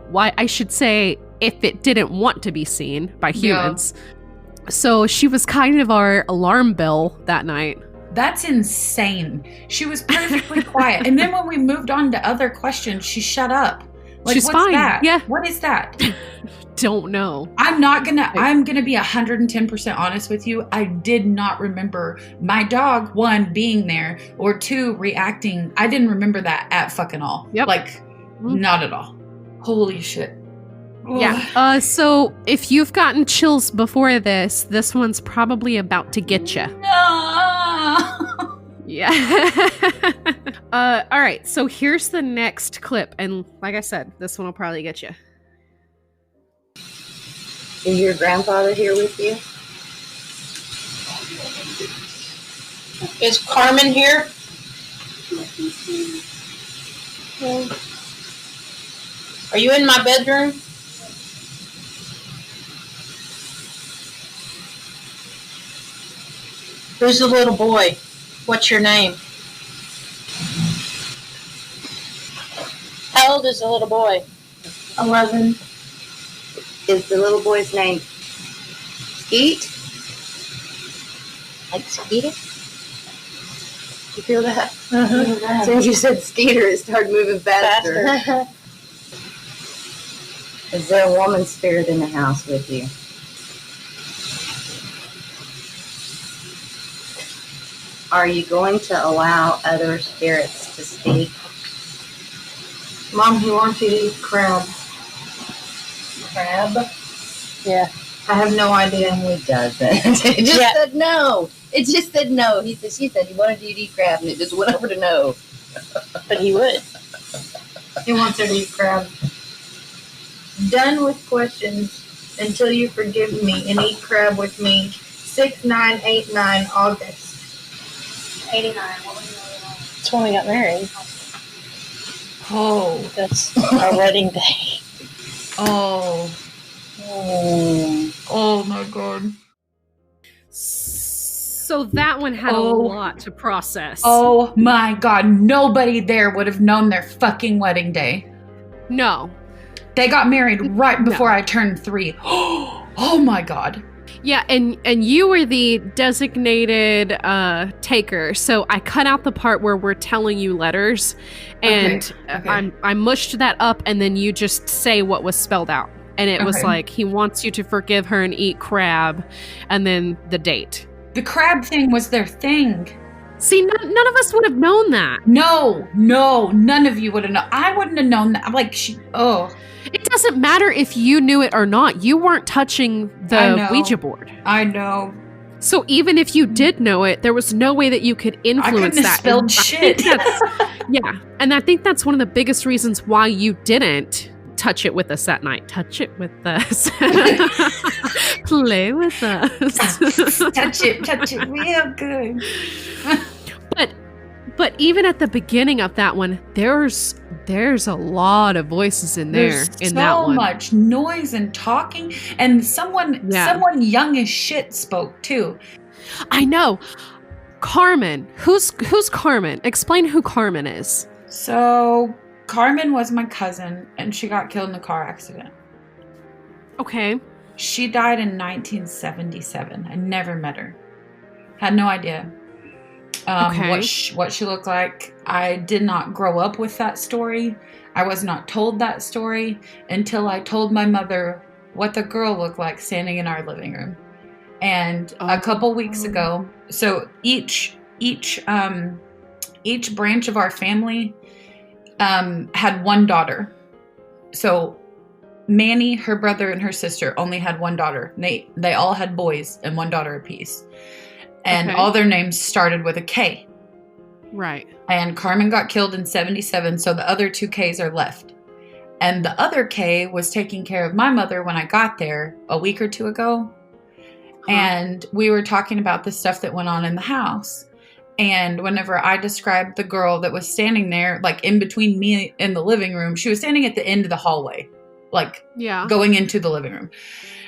why I should say, if it didn't want to be seen by humans. Yeah. So she was kind of our alarm bell that night. That's insane. She was perfectly quiet. And then when we moved on to other questions, she shut up. Like, she's what's fine. That? Yeah. What is that? Don't know. I'm gonna be 110% honest with you. I did not remember my dog, one, being there, or two, reacting. I didn't remember that at fucking all. Yep. Like, not at all. Holy shit. Yeah. So if you've gotten chills before this one's probably about to get you. No. Yeah. All right. So here's the next clip, and like I said, this one will probably get you. Is your grandfather here with you? Is Carmen here? Are you in my bedroom? Who's the little boy? What's your name? How old is the little boy? 11. Is the little boy's name Skeet? Like Skeeter? You feel that? As soon as you said Skeeter, it started moving faster. Is there a woman spirit in the house with you? Are you going to allow other spirits to speak? Mom, he wants you to eat crab. Crab? Yeah. I have no idea. No, he doesn't. It just said no. It just said no. She said he wanted you to eat crab, and it just went over to no. But he would. He wants her to eat crab. Done with questions until you forgive me and eat crab with me. 6989 August. 89. That's when we got married. Oh. That's our wedding day. Oh. Oh my God. So that one had a lot to process. Oh my God. Nobody there would have known their fucking wedding day. No. They got married right before I turned 3. Oh my God. Yeah, and you were the designated taker, so I cut out the part where we're telling you letters, and Okay. I mushed that up, and then you just say what was spelled out. And it was like, he wants you to forgive her and eat crab, and then the date. The crab thing was their thing. See, none of us would have known that. No, none of you would have known. I wouldn't have known that. Like, It doesn't matter if you knew it or not. You weren't touching the Ouija board. I know. So even if you did know it, there was no way that you could influence I couldn't have spelled shit. Yeah, and I think that's one of the biggest reasons why you didn't touch it with us that night. Touch it with us. Play with us. Touch it real good. But even at the beginning of that one, there's a lot of voices in there. There's that one. So much noise and talking, and someone young as shit spoke too. I know. Carmen. Who's Carmen? Explain who Carmen is. So Carmen was my cousin, and she got killed in a car accident. Okay. She died in 1977. I never met her. Had no idea what she looked like. I did not grow up with that story. I was not told that story until I told my mother what the girl looked like standing in our living room. And a couple weeks ago, so each branch of our family had one daughter. So Manny, her brother, and her sister only had one daughter. They all had boys and one daughter apiece. And all their names started with a K. Right. And Carmen got killed in 77, so the other two Ks are left. And the other K was taking care of my mother when I got there a week or two ago. And we were talking about the stuff that went on in the house. And whenever I described the girl that was standing there, like in between me and the living room, she was standing at the end of the hallway, like going into the living room.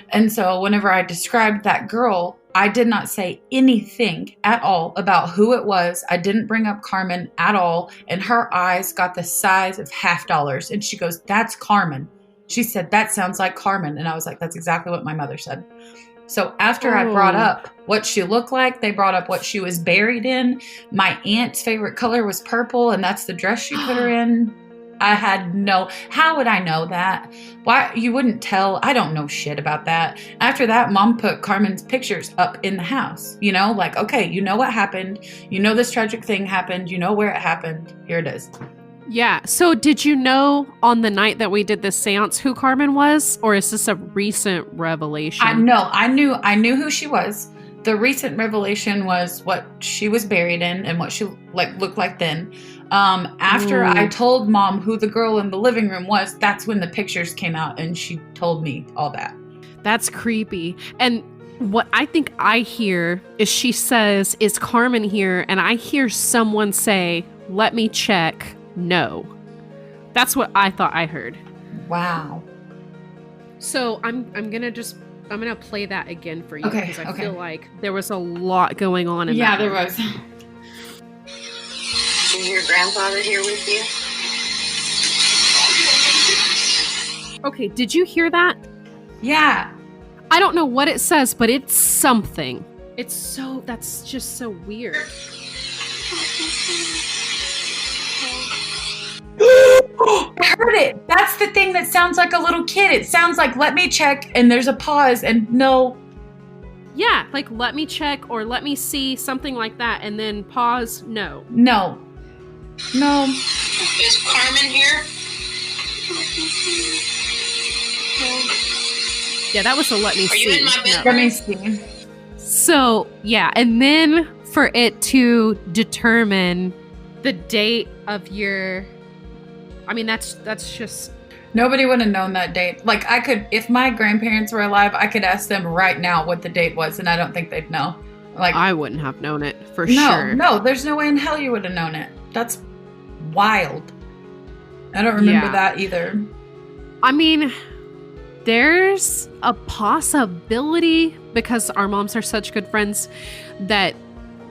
And so whenever I described that girl, I did not say anything at all about who it was. I didn't bring up Carmen at all. And her eyes got the size of $50. And she goes, "That's Carmen." She said, "That sounds like Carmen." And I was like, that's exactly what my mother said. So after I brought up what she looked like, they brought up what she was buried in. My aunt's favorite color was purple, and that's the dress she put her in. How would I know that? Why? You wouldn't tell. I don't know shit about that. After that, Mom put Carmen's pictures up in the house. You know, like, okay, you know what happened. You know this tragic thing happened. You know where it happened. Here it is. Yeah. So did you know on the night that we did this seance who Carmen was? Or is this a recent revelation? I knew who she was. The recent revelation was what she was buried in and what she looked like then. After I told Mom who the girl in the living room was, that's when the pictures came out and she told me all that. That's creepy. And what I think I hear is she says, "Is Carmen here?" And I hear someone say, "Let me check." No. That's what I thought I heard. Wow. So I'm gonna play that again for you because I feel like there was a lot going on in that. Yeah, there was. Is your grandfather here with you? Okay, did you hear that? Yeah. I don't know what it says, but it's something. That's just so weird. I heard it. That's the thing that sounds like a little kid. It sounds like, "Let me check," and there's a pause and no. Yeah, like "let me check" or "let me see," something like that, and then pause. No. No. Is Carmen here? Yeah, that was a "let me see." Are you in my bedroom? Let me see. So, yeah, and then for it to determine the date of your... I mean, that's just... Nobody would have known that date. Like, I could, if my grandparents were alive, I could ask them right now what the date was, and I don't think they'd know. Like, I wouldn't have known it, for sure. No, there's no way in hell you would have known it. That's wild. I don't remember that either. I mean, there's a possibility, because our moms are such good friends, that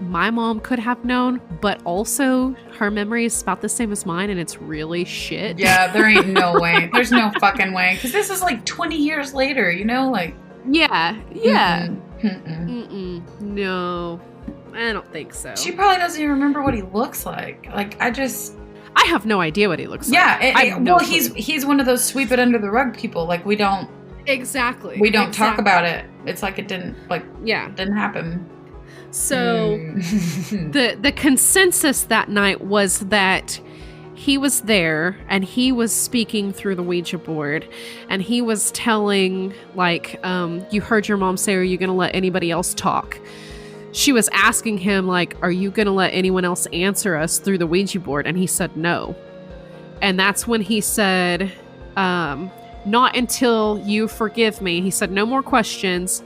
my mom could have known, but also her memory is about the same as mine, and it's really shit. Yeah, there ain't no way. There's no fucking way. Because this is like 20 years later, you know? Like, yeah. Mm-mm. No, I don't think so. She probably doesn't even remember what he looks like. Like, I have no idea what he looks like. Yeah, he's one of those sweep it under the rug people. Like, we don't talk about it. It's like it didn't happen. So the consensus that night was that he was there and he was speaking through the Ouija board, and he was telling, like, you heard your mom say, "Are you going to let anybody else talk?" She was asking him, like, "Are you going to let anyone else answer us through the Ouija board?" And he said no. And that's when he said, "Not until you forgive me." He said, "No more questions.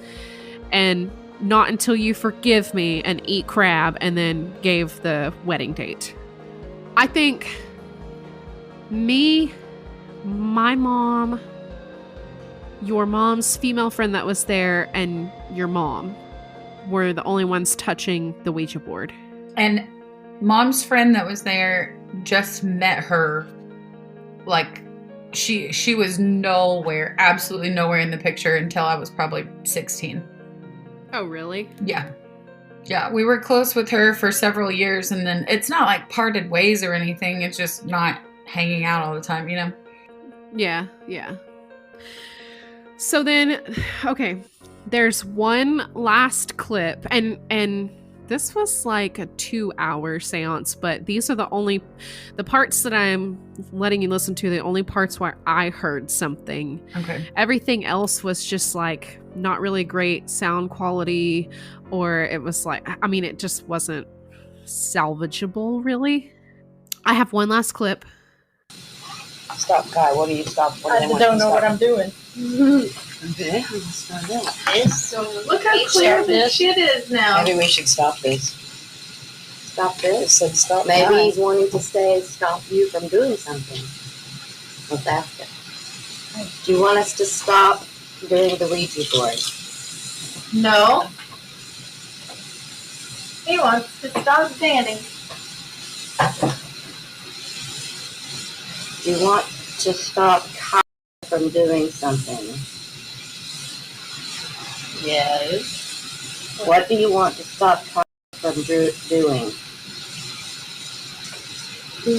And not until you forgive me and eat crab," and then gave the wedding date. I think me, my mom, your mom's female friend that was there, and your mom were the only ones touching the Ouija board. And Mom's friend that was there just met her. Like, she was nowhere, absolutely nowhere in the picture until I was probably 16. Oh, really? Yeah. Yeah, we were close with her for several years, and then it's not like parted ways or anything. It's just not hanging out all the time, you know? Yeah, yeah. So then, okay, there's one last clip, and this was like a 2-hour seance, but these are the parts that I'm letting you listen to, the only parts where I heard something. Okay. Everything else was just like not really great sound quality, or it was like, I mean, it just wasn't salvageable, really. I have one last clip. Stop, Kai. What do you stop? What I don't know what I'm doing. Okay, let's start out. So look how clear this shit is now. Maybe we should stop this. Stop this? It said stop. Maybe now. he's wanting to stop you from doing something. Let's ask him. Do you want us to stop doing the Ouija board? No. He wants to stop standing. Do you want to stop Kai from doing something? Yes. What do you want to stop Kai from doing?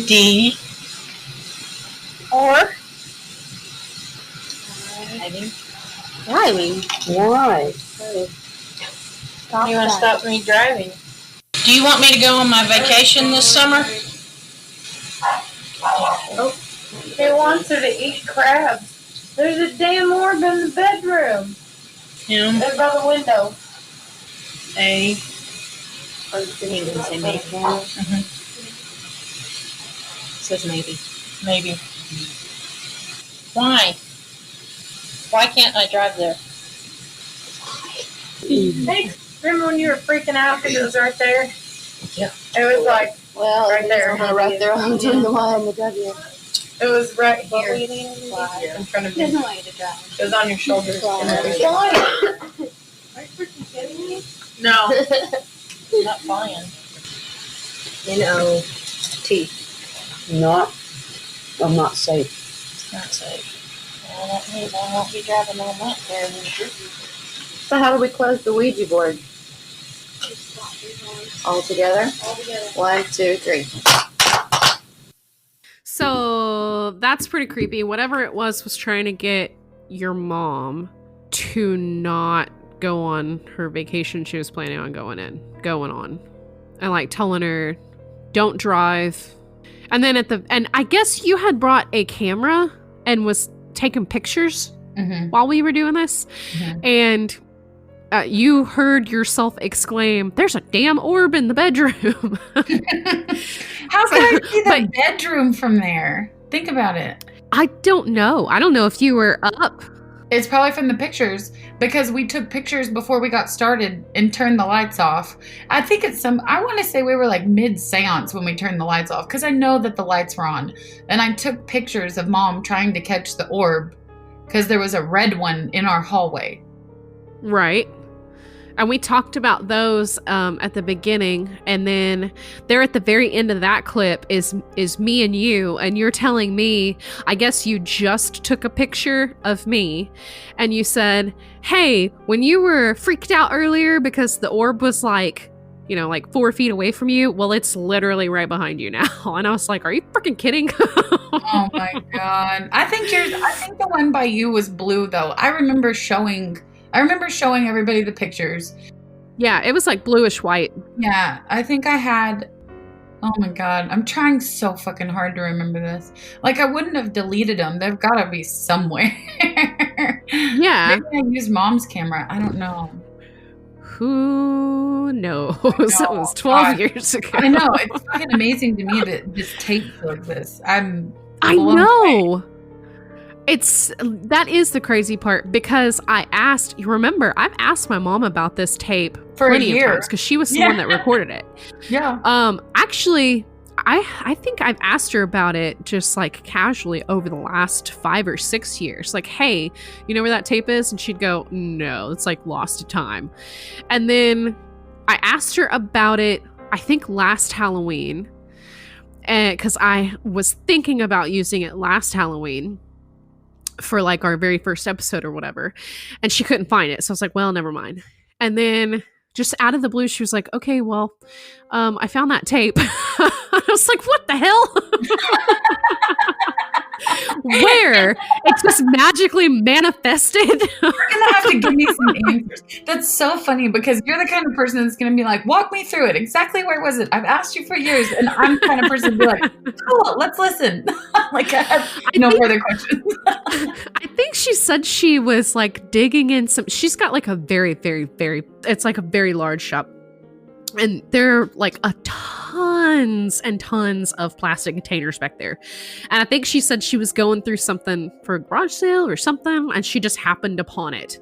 D. Or Driving? Why? you want to stop me driving? Do you want me to go on my vacation this summer? He wants her to eat crabs. There's a damn orb in the bedroom. Him. It's by the window. A. Or did he even say maybe? Says maybe. Maybe. Why? Why can't I drive there? Hey, remember when you were freaking out because it was right there? Yeah. It was like, Well, right there. Right there on the Y and the W. it was right What here were you doing? in front of me. There's no way to drive. It was on your shoulders. Why? Are you freaking kidding me? No. I'm not flying. N-O-T. I'm not safe. It's not safe. Well, that means I won't be driving on that there. So how do we close the Ouija board? All together? All together. 1, 2, 3. So that's pretty creepy. Whatever it was trying to get your mom to not go on her vacation she was planning on going on. And like telling her, don't drive. And then and I guess you had brought a camera and was taking pictures while we were doing this. And you heard yourself exclaim, there's a damn orb in the bedroom. How can I see the bedroom from there? Think about it. I don't know. I don't know if you were up. It's probably from the pictures because we took pictures before we got started and turned the lights off. I think I want to say we were like mid-seance when we turned the lights off because I know that the lights were on. And I took pictures of Mom trying to catch the orb because there was a red one in our hallway. Right. And we talked about those at the beginning, and then there at the very end of that clip is me and you're telling me, I guess you just took a picture of me, and you said, hey, when you were freaked out earlier because the orb was like 4 feet away from you, well, it's literally right behind you now. And I was like, are you freaking kidding? Oh my God. I think the one by you was blue though. I remember showing everybody the pictures. Yeah, it was like bluish white. Yeah, I think I had. Oh my God, I'm trying so fucking hard to remember this. Like, I wouldn't have deleted them. They've got to be somewhere. Yeah. Maybe I used Mom's camera. I don't know. Who knows? That was 12 years ago. I know. It's fucking amazing to me that this tape like this. I know. Away. That is the crazy part because I've asked my mom about this tape for plenty a year of times because she was the one that recorded it. Yeah. Actually, I think I've asked her about it just like casually over the last 5 or 6 years. Like, hey, you know where that tape is? And she'd go, no, it's like lost to time. And then I asked her about it I think last Halloween, because I was thinking about using it last Halloween for like our very first episode or whatever, and she couldn't find it. So I was like, well, never mind. And then just out of the blue, she was like, okay, well, I found that tape. I was like, what the hell? Where? It just magically manifested. You're gonna have to give me some answers. That's so funny because you're the kind of person that's gonna be like, walk me through it. Exactly where was it? I've asked you for years, and I'm the kind of person to be like, cool, let's listen. Like I have no further questions. I think she said she was like digging in some. She's got like a very, very, very. It's like a very large shop. And there are like tons and tons of plastic containers back there. And I think she said she was going through something for a garage sale or something, and she just happened upon it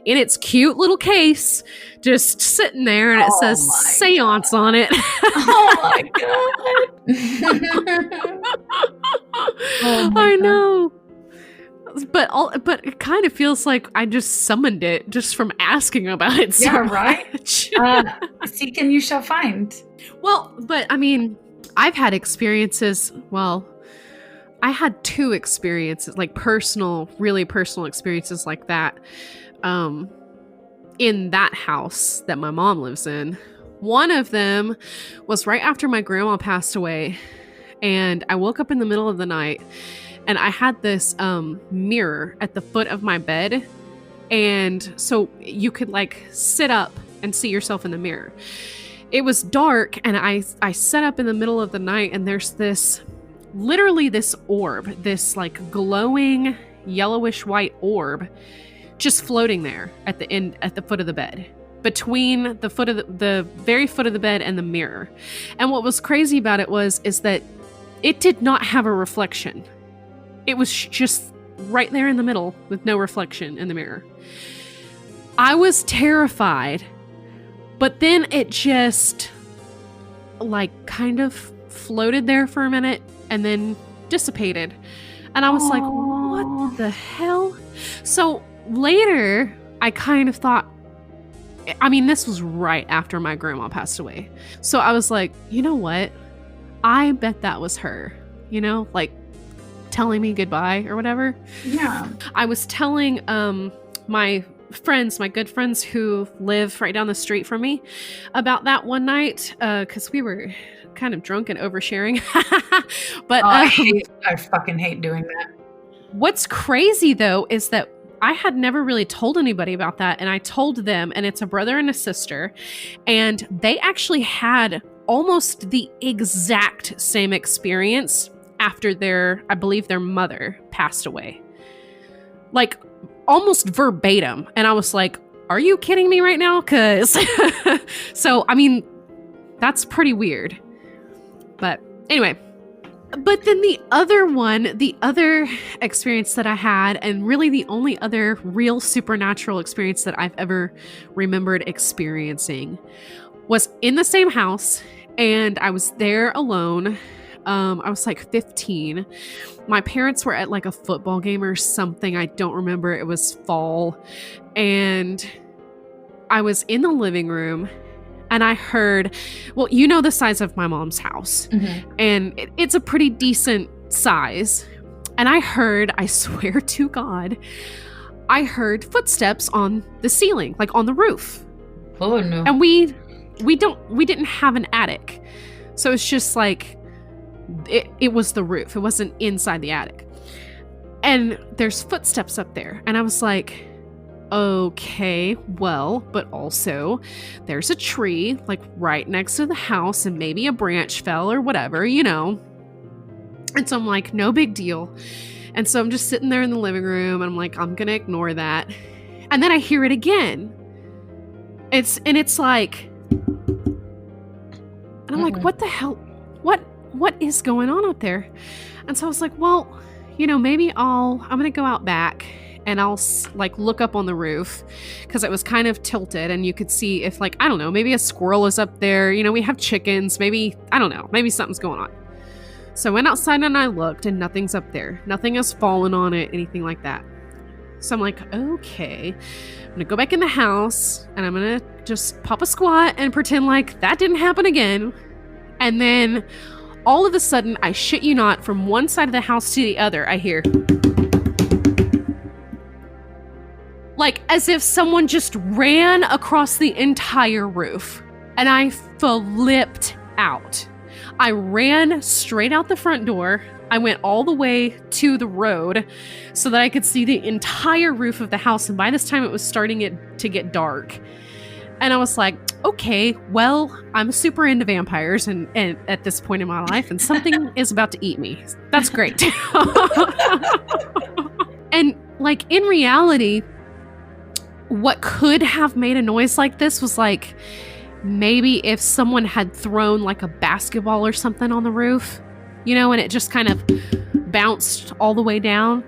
in its cute little case, just sitting there, and it says Seance on it. Oh my God. I know. But it kind of feels like I just summoned it just from asking about it so much. Seek and you shall find. Well, but I mean, I've had experiences. Well, I had 2 experiences, like really personal experiences like that, in that house that my mom lives in. One of them was right after my grandma passed away, and I woke up in the middle of the night. And I had this mirror at the foot of my bed. And so you could like sit up and see yourself in the mirror. It was dark, and I sat up in the middle of the night, and there's literally this orb, this like glowing yellowish white orb just floating there at the foot of the bed, between the foot of the very foot of the bed and the mirror. And what was crazy about it is that it did not have a reflection. It was just right there in the middle with no reflection in the mirror. I was terrified, but then it just like kind of floated there for a minute and then dissipated. And I was like, what the hell? So later, I kind of thought, I mean, this was right after my grandma passed away. So I was like, you know what? I bet that was her, like telling me goodbye or whatever. Yeah. I was telling my good friends who live right down the street from me about that one night, because we were kind of drunk and oversharing. But I fucking hate doing that. What's crazy though is that I had never really told anybody about that, and I told them, and it's a brother and a sister, and they actually had almost the exact same experience after I believe their mother passed away. Like almost verbatim. And I was like, are you kidding me right now? So, I mean, that's pretty weird. But anyway, but then the other experience that I had, and really the only other real supernatural experience that I've ever remembered experiencing, was in the same house, and I was there alone. I was like 15. My parents were at like a football game or something. I don't remember. It was fall. And I was in the living room, and I heard, well, the size of my mom's house. Mm-hmm. And it's a pretty decent size. And I swear to God, I heard footsteps on the ceiling, like on the roof. Oh no. And we didn't have an attic. So it's just like, it was the roof. It wasn't inside the attic. And there's footsteps up there. And I was like, okay, well, but also there's a tree like right next to the house, and maybe a branch fell or whatever, And so I'm like, no big deal. And so I'm just sitting there in the living room, and I'm like, I'm going to ignore that. And then I hear it again. It's like, and I'm like, what the hell? What is going on up there? And so I was like, well, maybe I'm going to go out back, and I'll like look up on the roof, because it was kind of tilted, and you could see if like, I don't know, maybe a squirrel is up there. We have chickens. Maybe, I don't know, maybe something's going on. So I went outside and I looked, and nothing's up there. Nothing has fallen on it, anything like that. So I'm like, okay, I'm gonna go back in the house and I'm gonna just pop a squat and pretend like that didn't happen again. And then all of a sudden, I shit you not, from one side of the house to the other, I hear, like as if someone just ran across the entire roof. And I flipped out. I ran straight out the front door. I went all the way to the road so that I could see the entire roof of the house. And by this time, it was starting to get dark. And I was like, okay, well, I'm super into vampires and at this point in my life, and something is about to eat me. That's great. And like in reality, what could have made a noise like this was like maybe if someone had thrown like a basketball or something on the roof, you know, and it just kind of bounced all the way down.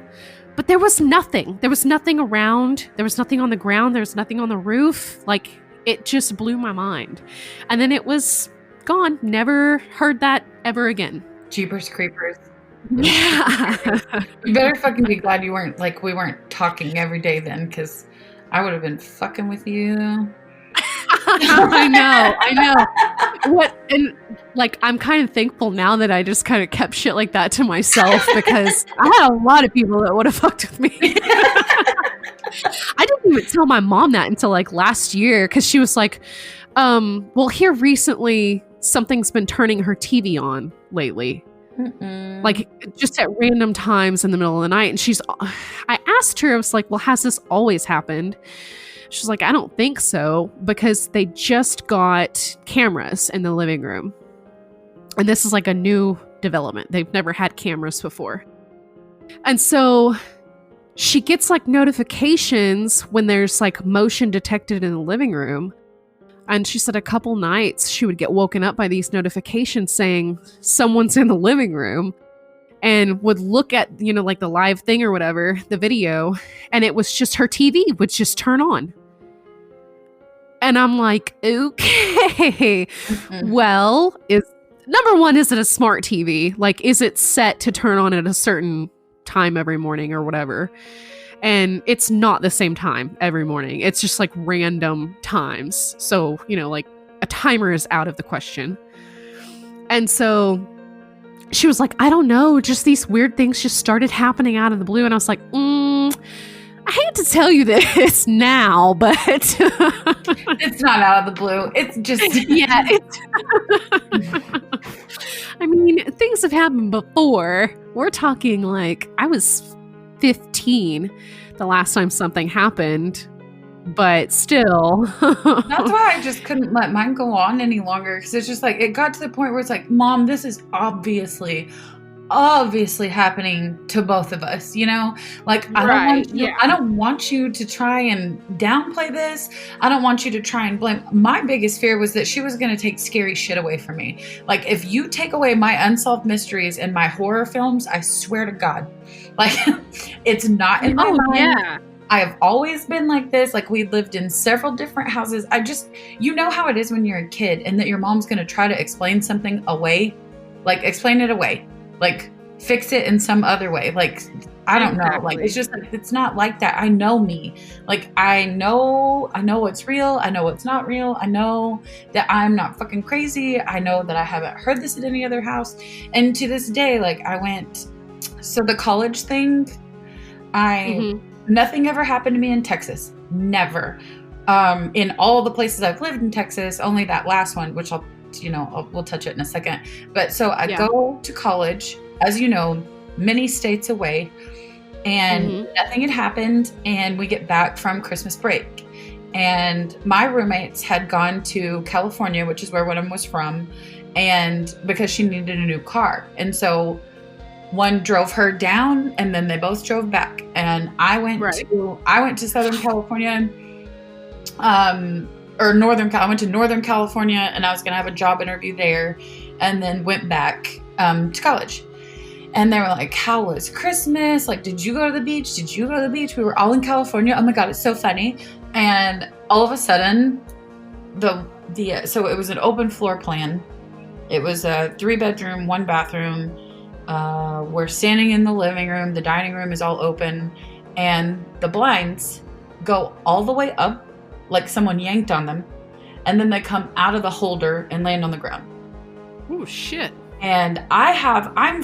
But there was nothing. There was nothing around. There was nothing on the ground. There was nothing on the roof. Like, it just blew my mind. And then it was gone. Never heard that ever again. Jeepers creepers. Yeah. You better fucking be glad we weren't talking every day then, because I would have been fucking with you. I know. What, and like, I'm kind of thankful now that I just kind of kept shit like that to myself, because I had a lot of people that would have fucked with me. I didn't even tell my mom that until like last year, because she was like, well, here recently something's been turning her TV on lately. Mm-mm. Like just at random times in the middle of the night. And I asked her, I was like, well, has this always happened? She's like, I don't think so, because they just got cameras in the living room. And this is like a new development. They've never had cameras before. And so she gets like notifications when there's like motion detected in the living room. And she said a couple nights she would get woken up by these notifications saying someone's in the living room, and would look at, you know, like the live thing or whatever, the video, and it was just her TV would just turn on. And I'm like, okay, well, number one, is it a smart TV? Like, is it set to turn on at a certain time every morning or whatever? And it's not the same time every morning. It's just like random times. So, you know, like a timer is out of the question. And so she was like, I don't know, just these weird things just started happening out of the blue. And I was like, I hate to tell you this now, but it's not out of the blue. It's just yeah. I mean, things have happened before. We're talking like I was 15 the last time something happened, but still. That's why I just couldn't let mine go on any longer, because it's just like it got to the point where it's like, Mom, this is obviously happening to both of us, you know? Like, I don't want you to try and downplay this. I don't want you to try and blame. My biggest fear was that she was going to take scary shit away from me. Like, if you take away my unsolved mysteries and my horror films, I swear to God, like, it's not in my mind. Yeah. I have always been like this. Like, we lived in several different houses. You know how it is when you're a kid and that your mom's going to try to explain something away, like explain it away. Like, fix it in some other way. Like, I don't know. Like, it's just like, it's not like that. I know me. Like, I know what's real. I know what's not real. I know that I'm not fucking crazy. I know that I haven't heard this at any other house. And to this day, like, so the college thing, nothing ever happened to me in Texas. Never. In all the places I've lived in Texas, only that last one, which we'll touch it in a second. But so I go to college, as you know, many states away, and nothing had happened. And we get back from Christmas break, and my roommates had gone to California, which is where one of them was from, and because she needed a new car. And so one drove her down, and then they both drove back. And I went to Southern California, I went to Northern California, and I was going to have a job interview there, and then went back to college. And they were like, how was Christmas? Like, did you go to the beach? Did you go to the beach? We were all in California. Oh my God, it's so funny. And all of a sudden, so it was an open floor plan. It was a 3-bedroom, 1 bathroom. We're standing in the living room. The dining room is all open. and the blinds go all the way up, like someone yanked on them, and then they come out of the holder and land on the ground. Oh, shit. And I'm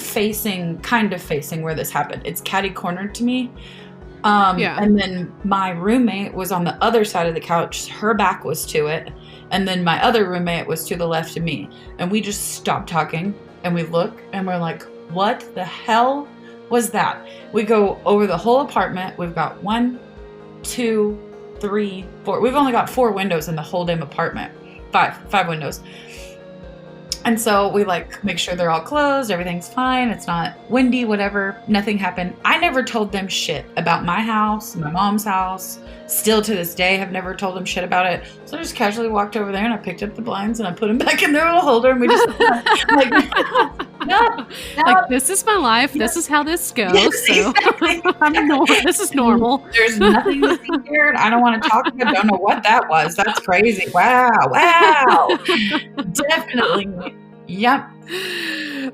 kind of facing where this happened. It's catty-cornered to me. And then my roommate was on the other side of the couch. Her back was to it. And then my other roommate was to the left of me. And we just stopped talking and we look and we're like, what the hell was that? We go over the whole apartment. We've got 1, 2, 3, 4. We've only got 4 windows in the whole damn apartment. 5 windows. And so we like make sure they're all closed. Everything's fine. It's not windy, whatever. Nothing happened. I never told them shit about my house, my mom's house. Still to this day, have never told them shit about it. So I just casually walked over there and I picked up the blinds and I put them back in their little holder and we just like, no. Like, this is my life. This is how this goes. Yes, So this is normal. There's nothing to see here. I don't want to talk about it. I don't know what that was. That's crazy. Wow. Definitely. Yep.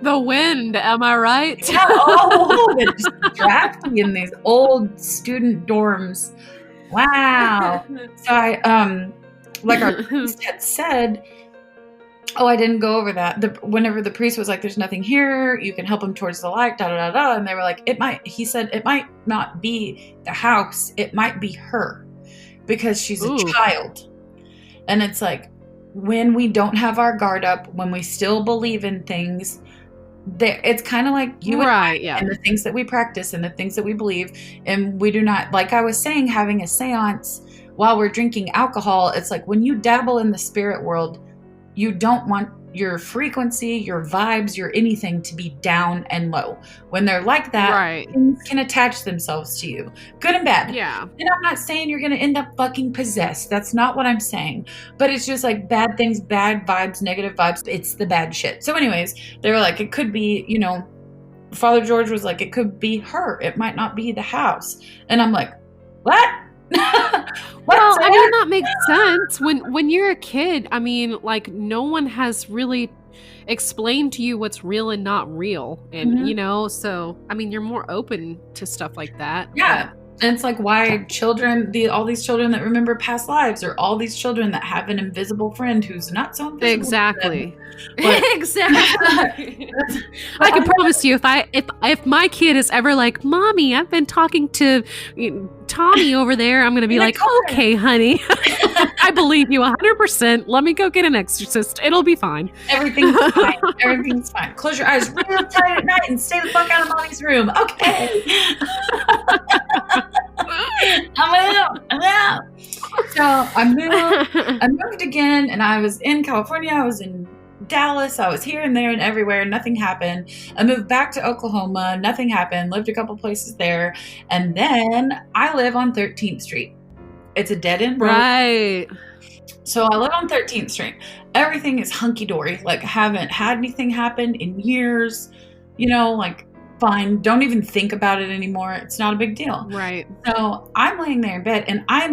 The wind, am I right? Yeah. Oh, it's drafty in these old student dorms. Wow. So I, like our priest had said, I didn't go over that. Whenever the priest was like, there's nothing here, you can help him towards the light, And they were like, he said, it might not be the house. It might be her because she's a child. And it's like, when we don't have our guard up, when we still believe in things, it's kind of like you and I, and the things that we practice and the things that we believe. And we do not, like I was saying, having a seance while we're drinking alcohol, it's like when you dabble in the spirit world, you don't want your frequency, your vibes, your anything to be down and low. When they're like that, things can attach themselves to you, good and bad. Yeah. And I'm not saying you're going to end up fucking possessed. That's not what I'm saying. But it's just like bad things, bad vibes, negative vibes. It's the bad shit. So anyways, they were like, it could be, Father George was like, it could be her. It might not be the house. And I'm like, what? Well, I mean, that makes sense. When you're a kid, I mean, like, no one has really explained to you what's real and not real. And, so, I mean, you're more open to stuff like that. Yeah. And it's like why all these children that remember past lives, or all these children that have an invisible friend who's not so invisible. Exactly. Exactly. I can promise you, if my kid is ever like, Mommy, I've been talking to Tommy over there, I'm going to be like, okay, honey, I believe you 100%. Let me go get an exorcist. It'll be fine. Everything's fine. Everything's fine. Close your eyes real tight at night and stay the fuck out of Mommy's room. Okay. I'm out. So I moved again, and I was in California. I was in Dallas. I was here and there and everywhere. Nothing happened. I moved back to Oklahoma. Nothing happened. Lived a couple places there. And then I live on 13th Street. It's a dead end road. Right. So I live on 13th Street. Everything is hunky-dory. Like, I haven't had anything happen in years. Fine. Don't even think about it anymore. It's not a big deal. Right. So I'm laying there in bed, and I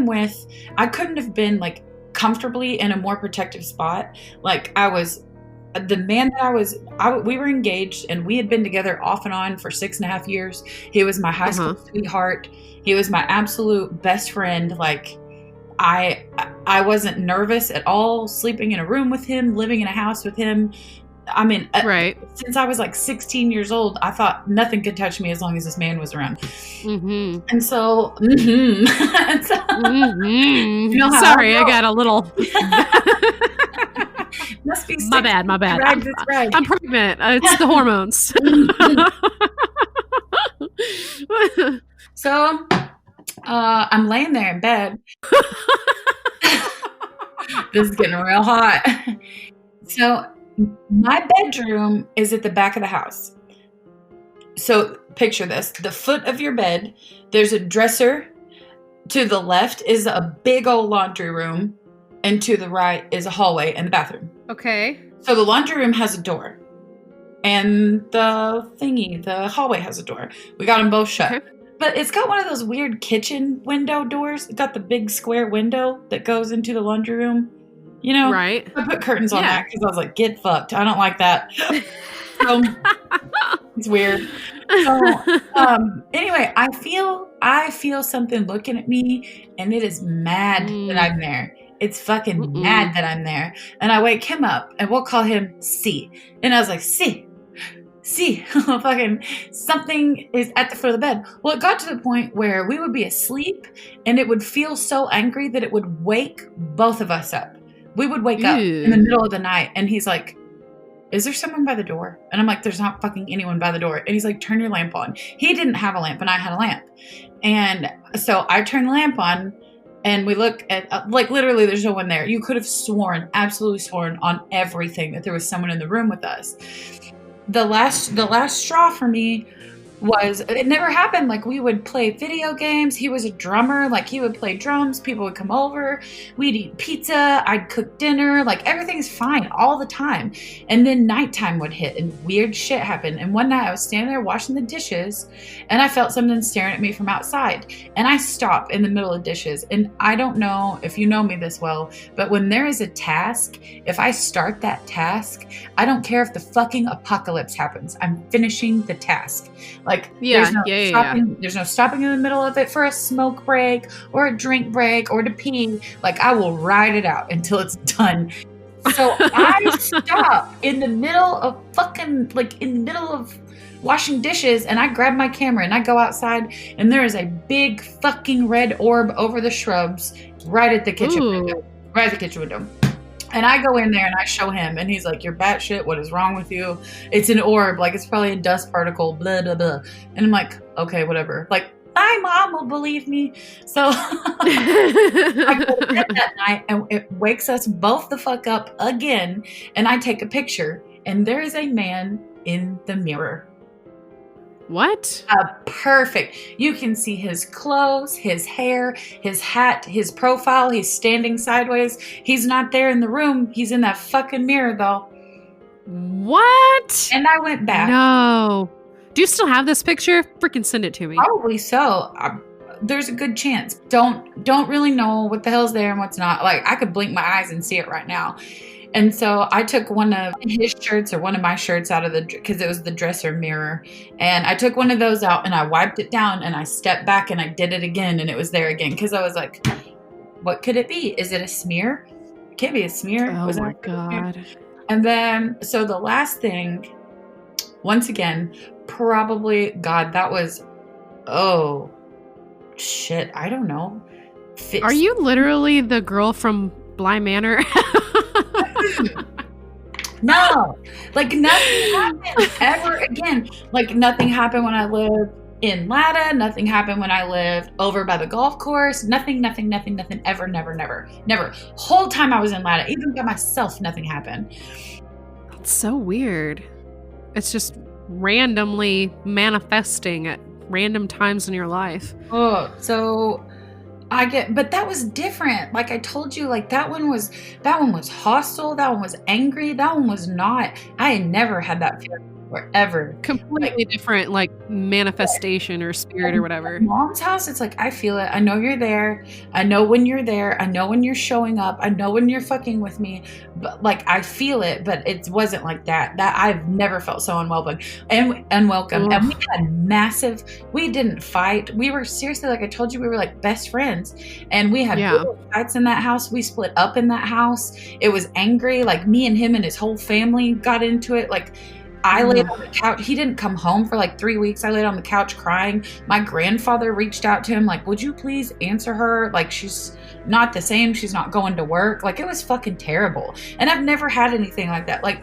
couldn't have been, like, comfortably in a more protective spot. Like, the man that we were engaged, and we had been together off and on for 6.5 years. He was my high school sweetheart. He was my absolute best friend. Like, I wasn't nervous at all sleeping in a room with him, living in a house with him. I mean, since I was like 16 years old, I thought nothing could touch me as long as this man was around. Mm-hmm. And so, sorry, I got a little. Must be my bad. I'm pregnant. It's the hormones. So, I'm laying there in bed. This is getting real hot. So, my bedroom is at the back of the house. So picture this. The foot of your bed, there's a dresser. To the left is a big old laundry room. And to the right is a hallway and the bathroom. Okay. So the laundry room has a door. And the hallway has a door. We got them both shut. Okay. But it's got one of those weird kitchen window doors. It's got the big square window that goes into the laundry room. Right. I put curtains on that because I was like, get fucked. I don't like that. So, it's weird. So, anyway, I I feel something looking at me, and it is mad that I'm there. It's fucking mad that I'm there. And I wake him up, and we'll call him C. And I was like, C, fucking something is at the foot of the bed. Well, it got to the point where we would be asleep, and it would feel so angry that it would wake both of us up. We would wake up in the middle of the night, and he's like, is there someone by the door? And I'm like, there's not fucking anyone by the door. And he's like, turn your lamp on. He didn't have a lamp, and I had a lamp. And so I turned the lamp on, and we look at, like, literally there's no one there. You could have sworn, absolutely sworn on everything that there was someone in the room with us. The last straw for me was, it never happened. Like, we would play video games. He was a drummer. Like, he would play drums. People would come over. We'd eat pizza. I'd cook dinner. Like, everything's fine all the time. And then nighttime would hit and weird shit happened. And one night I was standing there washing the dishes, and I felt something staring at me from outside. And I stop in the middle of dishes. And I don't know if you know me this well, but when there is a task, if I start that task, I don't care if the fucking apocalypse happens. I'm finishing the task. Like, there's no stopping in the middle of it for a smoke break or a drink break or to pee. Like, I will ride it out until it's done. So I stop in the middle of washing dishes, and I grab my camera and I go outside, and there is a big fucking red orb over the shrubs right at the kitchen window. And I go in there and I show him, and he's like, you're batshit. What is wrong with you? It's an orb. Like, it's probably a dust particle, blah, blah, blah. And I'm like, okay, whatever. Like, my mom will believe me. So I go to bed that night, and it wakes us both the fuck up again. And I take a picture, and there is a man in the mirror. What? Perfect. You can see his clothes, his hair, his hat, his profile. He's standing sideways. He's not there in the room. He's in that fucking mirror, though. What? And I went back. No. Do you still have this picture? Freaking send it to me. Probably so. There's a good chance. Don't really know what the hell's there and what's not. Like, I could blink my eyes and see it right now. And so I took one of his shirts or one of my shirts out of because it was the dresser mirror. And I took one of those out and I wiped it down, and I stepped back and I did it again, and it was there again. Because I was like, what could it be? Is it a smear? It can't be a smear. Oh my God. And then, so the last thing, once again, probably, God, that was, oh, shit, I don't know. Are you literally the girl from Bly Manor? No, like, nothing happened ever again. Like, nothing happened when I lived in Latta. Nothing happened when I lived over by the golf course. Nothing, ever, never. Whole time I was in Latta, even by myself, nothing happened. That's so weird. It's just randomly manifesting at random times in your life. Oh, so but that was different. Like I told you, like that one was hostile. That one was angry. That one was not. I had never had that feeling forever. Completely different, like manifestation or spirit or whatever. Mom's house, it's like, I feel it. I know you're there. I know when you're there. I know when you're showing up. I know when you're fucking with me. But like, I feel it, but it wasn't like that. That I've never felt so unwelcome. And we had we didn't fight. We were seriously, like I told you, we were like best friends. And we had fights in that house. We split up in that house. It was angry. Like me and him and his whole family got into it. Like, I laid on the couch. He didn't come home for like 3 weeks. I laid on the couch crying. My grandfather reached out to him like, would you please answer her? Like, she's not the same. She's not going to work. Like, it was fucking terrible. And I've never had anything like that. Like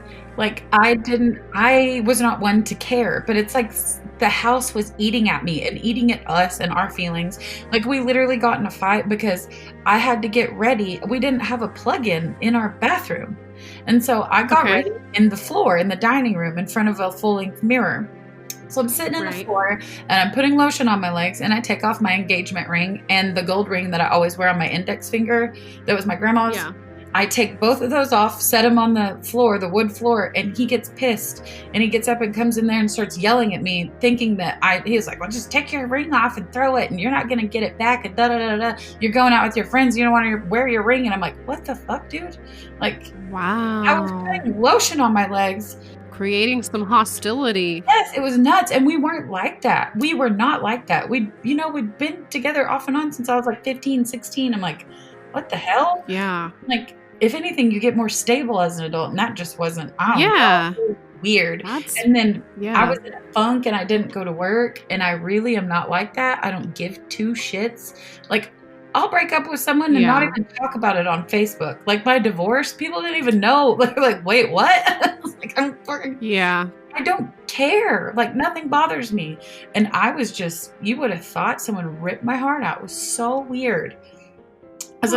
I was not one to care, but it's like the house was eating at me and eating at us and our feelings. Like, we literally got in a fight because I had to get ready. We didn't have a plug-in in our bathroom. And so I got ready in the dining room in front of a full-length mirror. So I'm sitting on the floor and I'm putting lotion on my legs, and I take off my engagement ring and the gold ring that I always wear on my index finger. That was my grandma's. Yeah. I take both of those off, set them on the floor, the wood floor, and he gets pissed. And he gets up and comes in there and starts yelling at me, thinking that he was like, well, just take your ring off and throw it, and you're not going to get it back, and da-da-da-da. You're going out with your friends, you don't want to wear your ring. And I'm like, what the fuck, dude? Like, Wow. I was putting lotion on my legs. Creating some hostility. Yes, it was nuts. And we weren't like that. We were not like that. We'd been together off and on since I was like 15, 16. I'm like, what the hell? Yeah. Like, if anything, you get more stable as an adult, and that just wasn't, I don't know, it was weird. And then I was in a funk, and I didn't go to work, and I really am not like that. I don't give two shits. Like, I'll break up with someone and not even talk about it on Facebook. Like, my divorce, people didn't even know. Like, wait, what? Like, I'm fucking... Yeah. I don't care. Like, nothing bothers me. And I was just, you would have thought someone ripped my heart out. It was so weird. I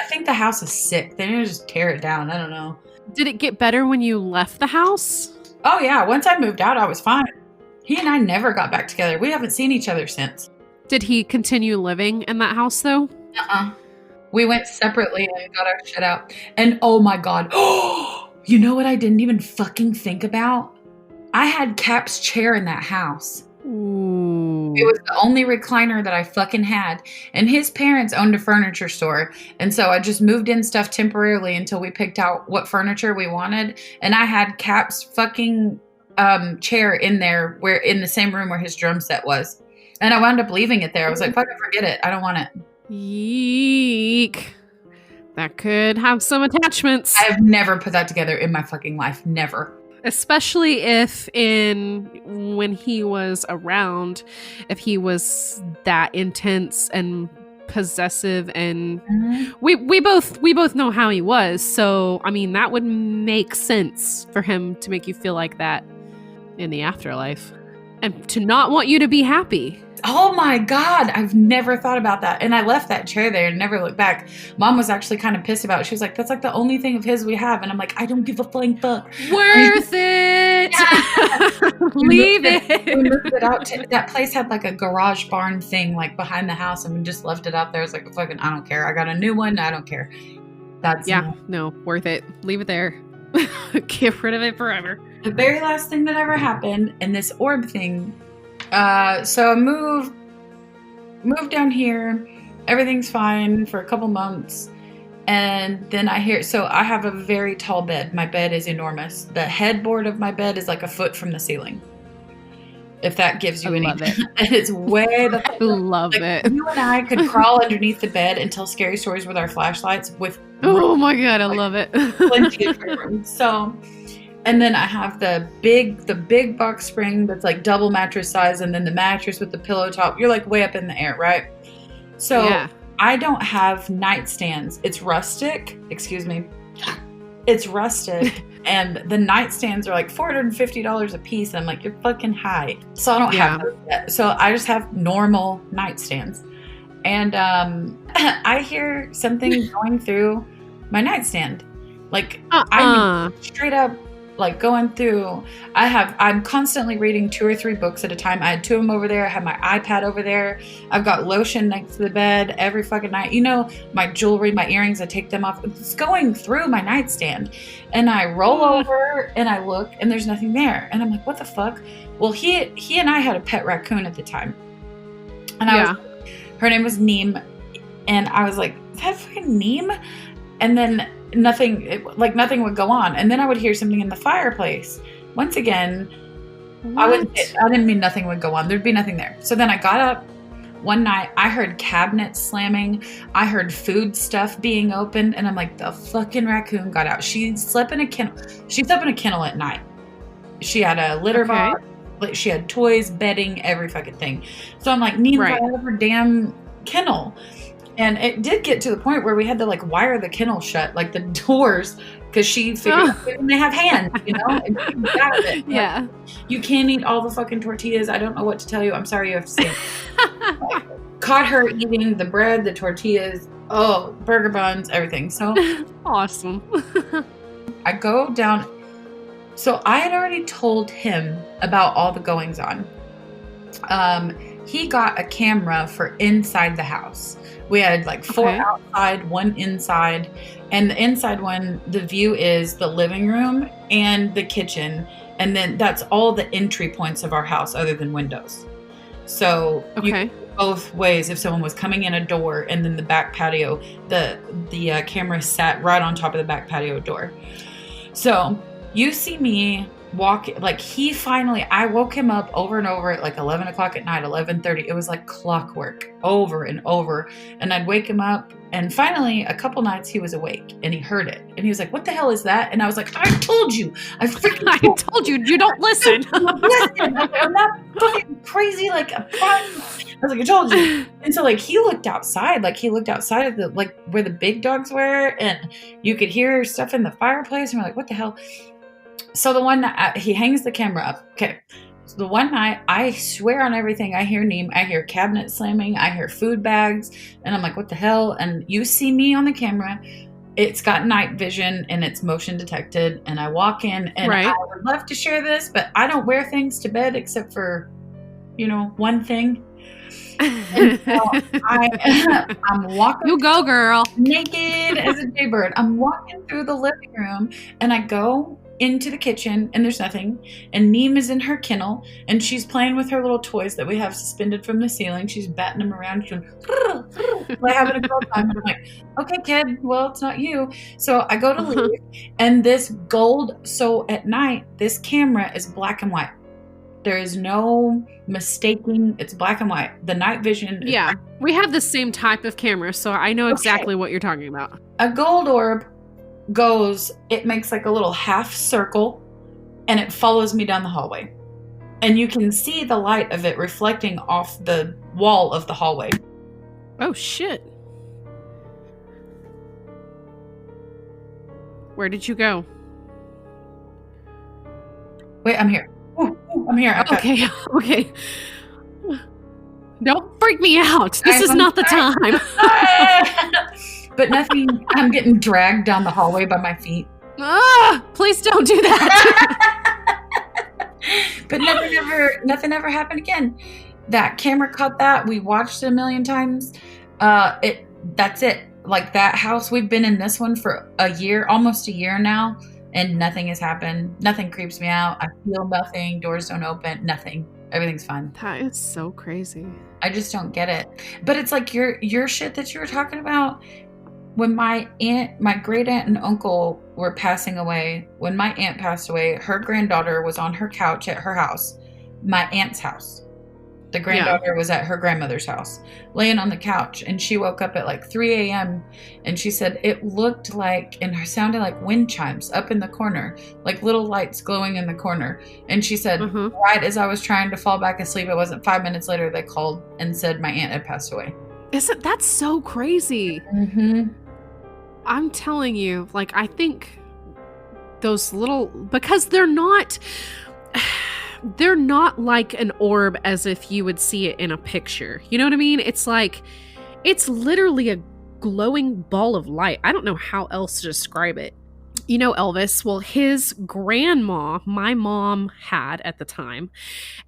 think the house is sick. They need to just tear it down. I don't know. Did it get better when you left the house? Oh, yeah. Once I moved out, I was fine. He and I never got back together. We haven't seen each other since. Did he continue living in that house, though? We went separately and got our shit out. And oh my God. You know what I didn't even fucking think about? I had Cap's chair in that house. Ooh. It was the only recliner that I fucking had. And his parents owned a furniture store. And so I just moved in stuff temporarily until we picked out what furniture we wanted. And I had Cap's fucking chair in there, where in the same room where his drum set was. And I wound up leaving it there. I was like, fucking forget it. I don't want it. Yeek. That could have some attachments. I have never put that together in my fucking life. Never. Especially if when he was around, if he was that intense and possessive, and we both know how he was. So, I mean, that would make sense for him to make you feel like that in the afterlife and to not want you to be happy. Oh my God, I've never thought about that. And I left that chair there and never looked back. Mom was actually kind of pissed about it. She was like, that's like the only thing of his we have. And I'm like, I don't give a flying fuck. Worth it. Leave it. We moved it out. That place had like a garage barn thing like behind the house, and we just left it out there. It's like, fucking, I don't care. I got a new one. I don't care. That's no, worth it. Leave it there. Get rid of it forever. The very last thing that ever happened, and this orb thing. So I moved down here. Everything's fine for a couple months. And then I hear, so I have a very tall bed. My bed is enormous. The headboard of my bed is like a foot from the ceiling. If that gives you any. Love it. And it's way the fuck. Love it. You and I could crawl underneath the bed and tell scary stories with our flashlights with. Oh my God, I love it. Plenty of room. So. And then I have the big box spring that's like double mattress size, and then the mattress with the pillow top. You're like way up in the air, right? So I don't have nightstands. It's rustic. Excuse me. It's rustic. And the nightstands are like $450 a piece. And I'm like, you're fucking high. So I don't have those yet. So I just have normal nightstands. And I hear something going through my nightstand. Like I'm straight up like going through, I'm constantly reading 2 or 3 books at a time. I had 2 of them over there. I have my iPad over there. I've got lotion next to the bed every fucking night. You know, my jewelry, my earrings, I take them off. It's going through my nightstand. And I roll over and I look and there's nothing there. And I'm like, what the fuck? Well, he and I had a pet raccoon at the time. And her name was Neem. And I was like, is that fucking Neem? And then nothing would go on. And then I would hear something in the fireplace. Once again, I didn't mean nothing would go on. There'd be nothing there. So then I got up one night. I heard cabinets slamming. I heard food stuff being opened. And I'm like, the fucking raccoon got out. She slept in a kennel. She slept in a kennel at night. She had a litter box. She had toys, bedding, every fucking thing. So I'm like, Neem got out of her damn kennel. And it did get to the point where we had to like wire the kennel shut, like the doors, because she figured out they have hands, you know? And she was out of it. Like, you can't eat all the fucking tortillas. I don't know what to tell you. I'm sorry you have to say it. Caught her eating the bread, the tortillas, burger buns, everything. So awesome. I go down. So I had already told him about all the goings on. he got a camera for inside the house. We had like 4 Okay. outside, 1 inside. And the inside one, the view is the living room and the kitchen. And then that's all the entry points of our house other than windows. So you Okay. both ways, if someone was coming in a door and then the back patio, the camera sat right on top of the back patio door. So you see me walk, like I woke him up over and over at like 11 o'clock at night, 11:30. It was like clockwork, over and over. And I'd wake him up, and finally a couple nights he was awake and he heard it. And he was like, "What the hell is that?" And I was like, "I told you. I freaking I told you, you don't listen. listen. I'm not fucking crazy. Like, I was like, I told you." And so like he looked outside of the, like where the big dogs were, and you could hear stuff in the fireplace, and we're like, "What the hell?" So the one night he hangs the camera up. Okay. So the one night, I swear on everything, I hear Neem, I hear cabinet slamming, I hear food bags, and I'm like, "What the hell?" And you see me on the camera. It's got night vision and it's motion detected, and I walk in, and Right. I would love to share this, but I don't wear things to bed except for, one thing. And so I'm walking You go, girl. naked as a jaybird. I'm walking through the living room, and I go into the kitchen, and there's nothing. And Neem is in her kennel, and she's playing with her little toys that we have suspended from the ceiling. She's batting them around. She's doing, like having a girl time. And I'm like, "Okay, kid, well, it's not you." So I go to leave, and so at night, this camera is black and white. There is no mistaking. It's black and white. The night vision is Yeah, we have the same type of camera, so I know exactly what you're talking about. a gold orb it makes like a little half circle, and it follows me down the hallway. And you can see the light of it reflecting off the wall of the hallway. Oh, shit. Where did you go? Wait, I'm here. Ooh, I'm here. Okay, okay. Don't freak me out. This is I'm not the sorry. time. But nothing, I'm getting dragged down the hallway by my feet. Please don't do that. But nothing ever happened again. That camera caught that. We watched it a million times. That's it. Like that house, we've been in this one for a year, almost a year now, and nothing has happened. Nothing creeps me out. I feel nothing. Doors don't open. Nothing. Everything's fine. That is so crazy. I just don't get it. But it's like your shit that you were talking about. When my great aunt and uncle were passing away, when my aunt passed away, her granddaughter was on her couch at her house, my aunt's house. The granddaughter was at her grandmother's house, laying on the couch, and she woke up at like 3 a.m. and she said it looked like, and it sounded like wind chimes up in the corner, like little lights glowing in the corner. And she said, right as I was trying to fall back asleep, it wasn't 5 minutes later, they called and said my aunt had passed away. That's so crazy. Mm-hmm. I'm telling you, like, I think those little, because they're not like an orb as if you would see it in a picture. You know what I mean? It's like, it's literally a glowing ball of light. I don't know how else to describe it. You know Elvis? Well, his grandma, my mom had at the time,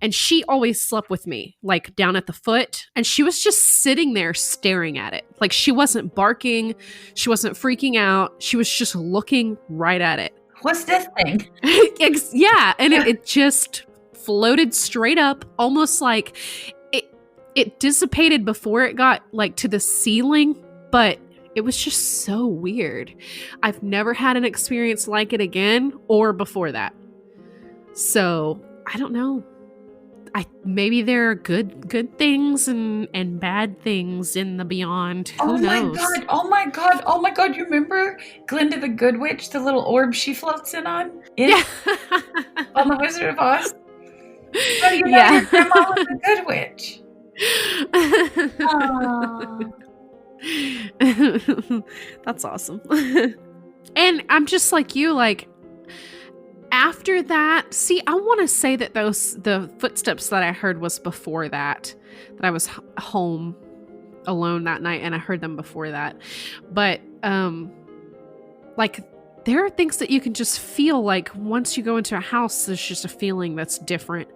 and she always slept with me, like down at the foot, and she was just sitting there staring at it. Like she wasn't barking, she wasn't freaking out, she was just looking right at it. What's this thing? Yeah, and it just floated straight up, almost like it dissipated before it got like to the ceiling, but it was just so weird. I've never had an experience like it again or before that. So I don't know. Maybe there are good things and bad things in the beyond. Who knows? Oh my god. You remember Glinda the Good Witch, the little orb she floats in on? Yeah. On the Wizard of Oz? How do you know your grandma was a good witch? That's awesome. And I'm just like you, like after that, see, I want to say that the footsteps that I heard was before that I was home alone that night and I heard them before that. But like there are things that you can just feel, like once you go into a house, there's just a feeling that's different.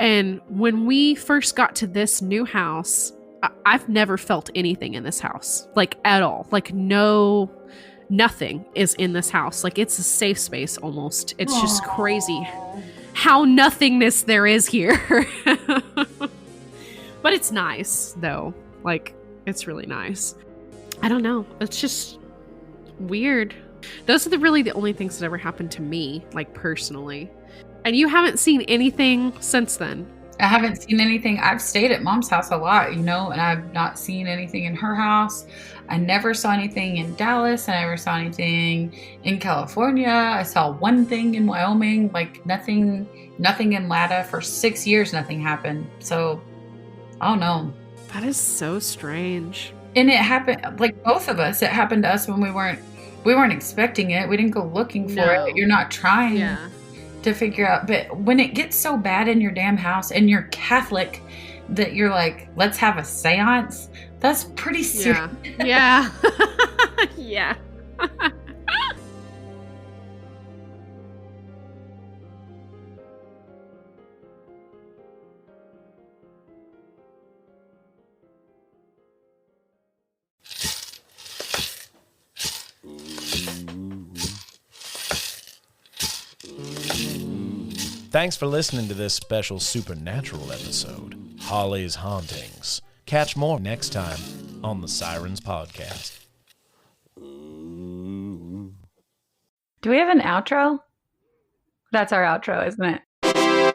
And when we first got to this new house, I've never felt anything in this house, like at all. Like nothing is in this house. Like it's a safe space almost. It's just crazy how nothingness there is here. But it's nice though. Like it's really nice. I don't know. It's just weird. Those are really the only things that ever happened to me, like personally. And you haven't seen anything since then? I haven't seen anything. I've stayed at Mom's house a lot, and I've not seen anything in her house. I never saw anything in Dallas. I never saw anything in California. I saw one thing in Wyoming, like nothing in Lada. For 6 years, nothing happened. So, I don't know. That is so strange. And it happened, like both of us, it happened to us when we weren't expecting it. We didn't go looking for it. You're not trying to figure out. But when it gets so bad in your damn house and you're Catholic that you're like, let's have a seance, that's pretty serious. Yeah. Yeah. Thanks for listening to this special supernatural episode, Holly's Hauntings. Catch more next time on the Sirens Podcast. Do we have an outro? That's our outro, isn't it?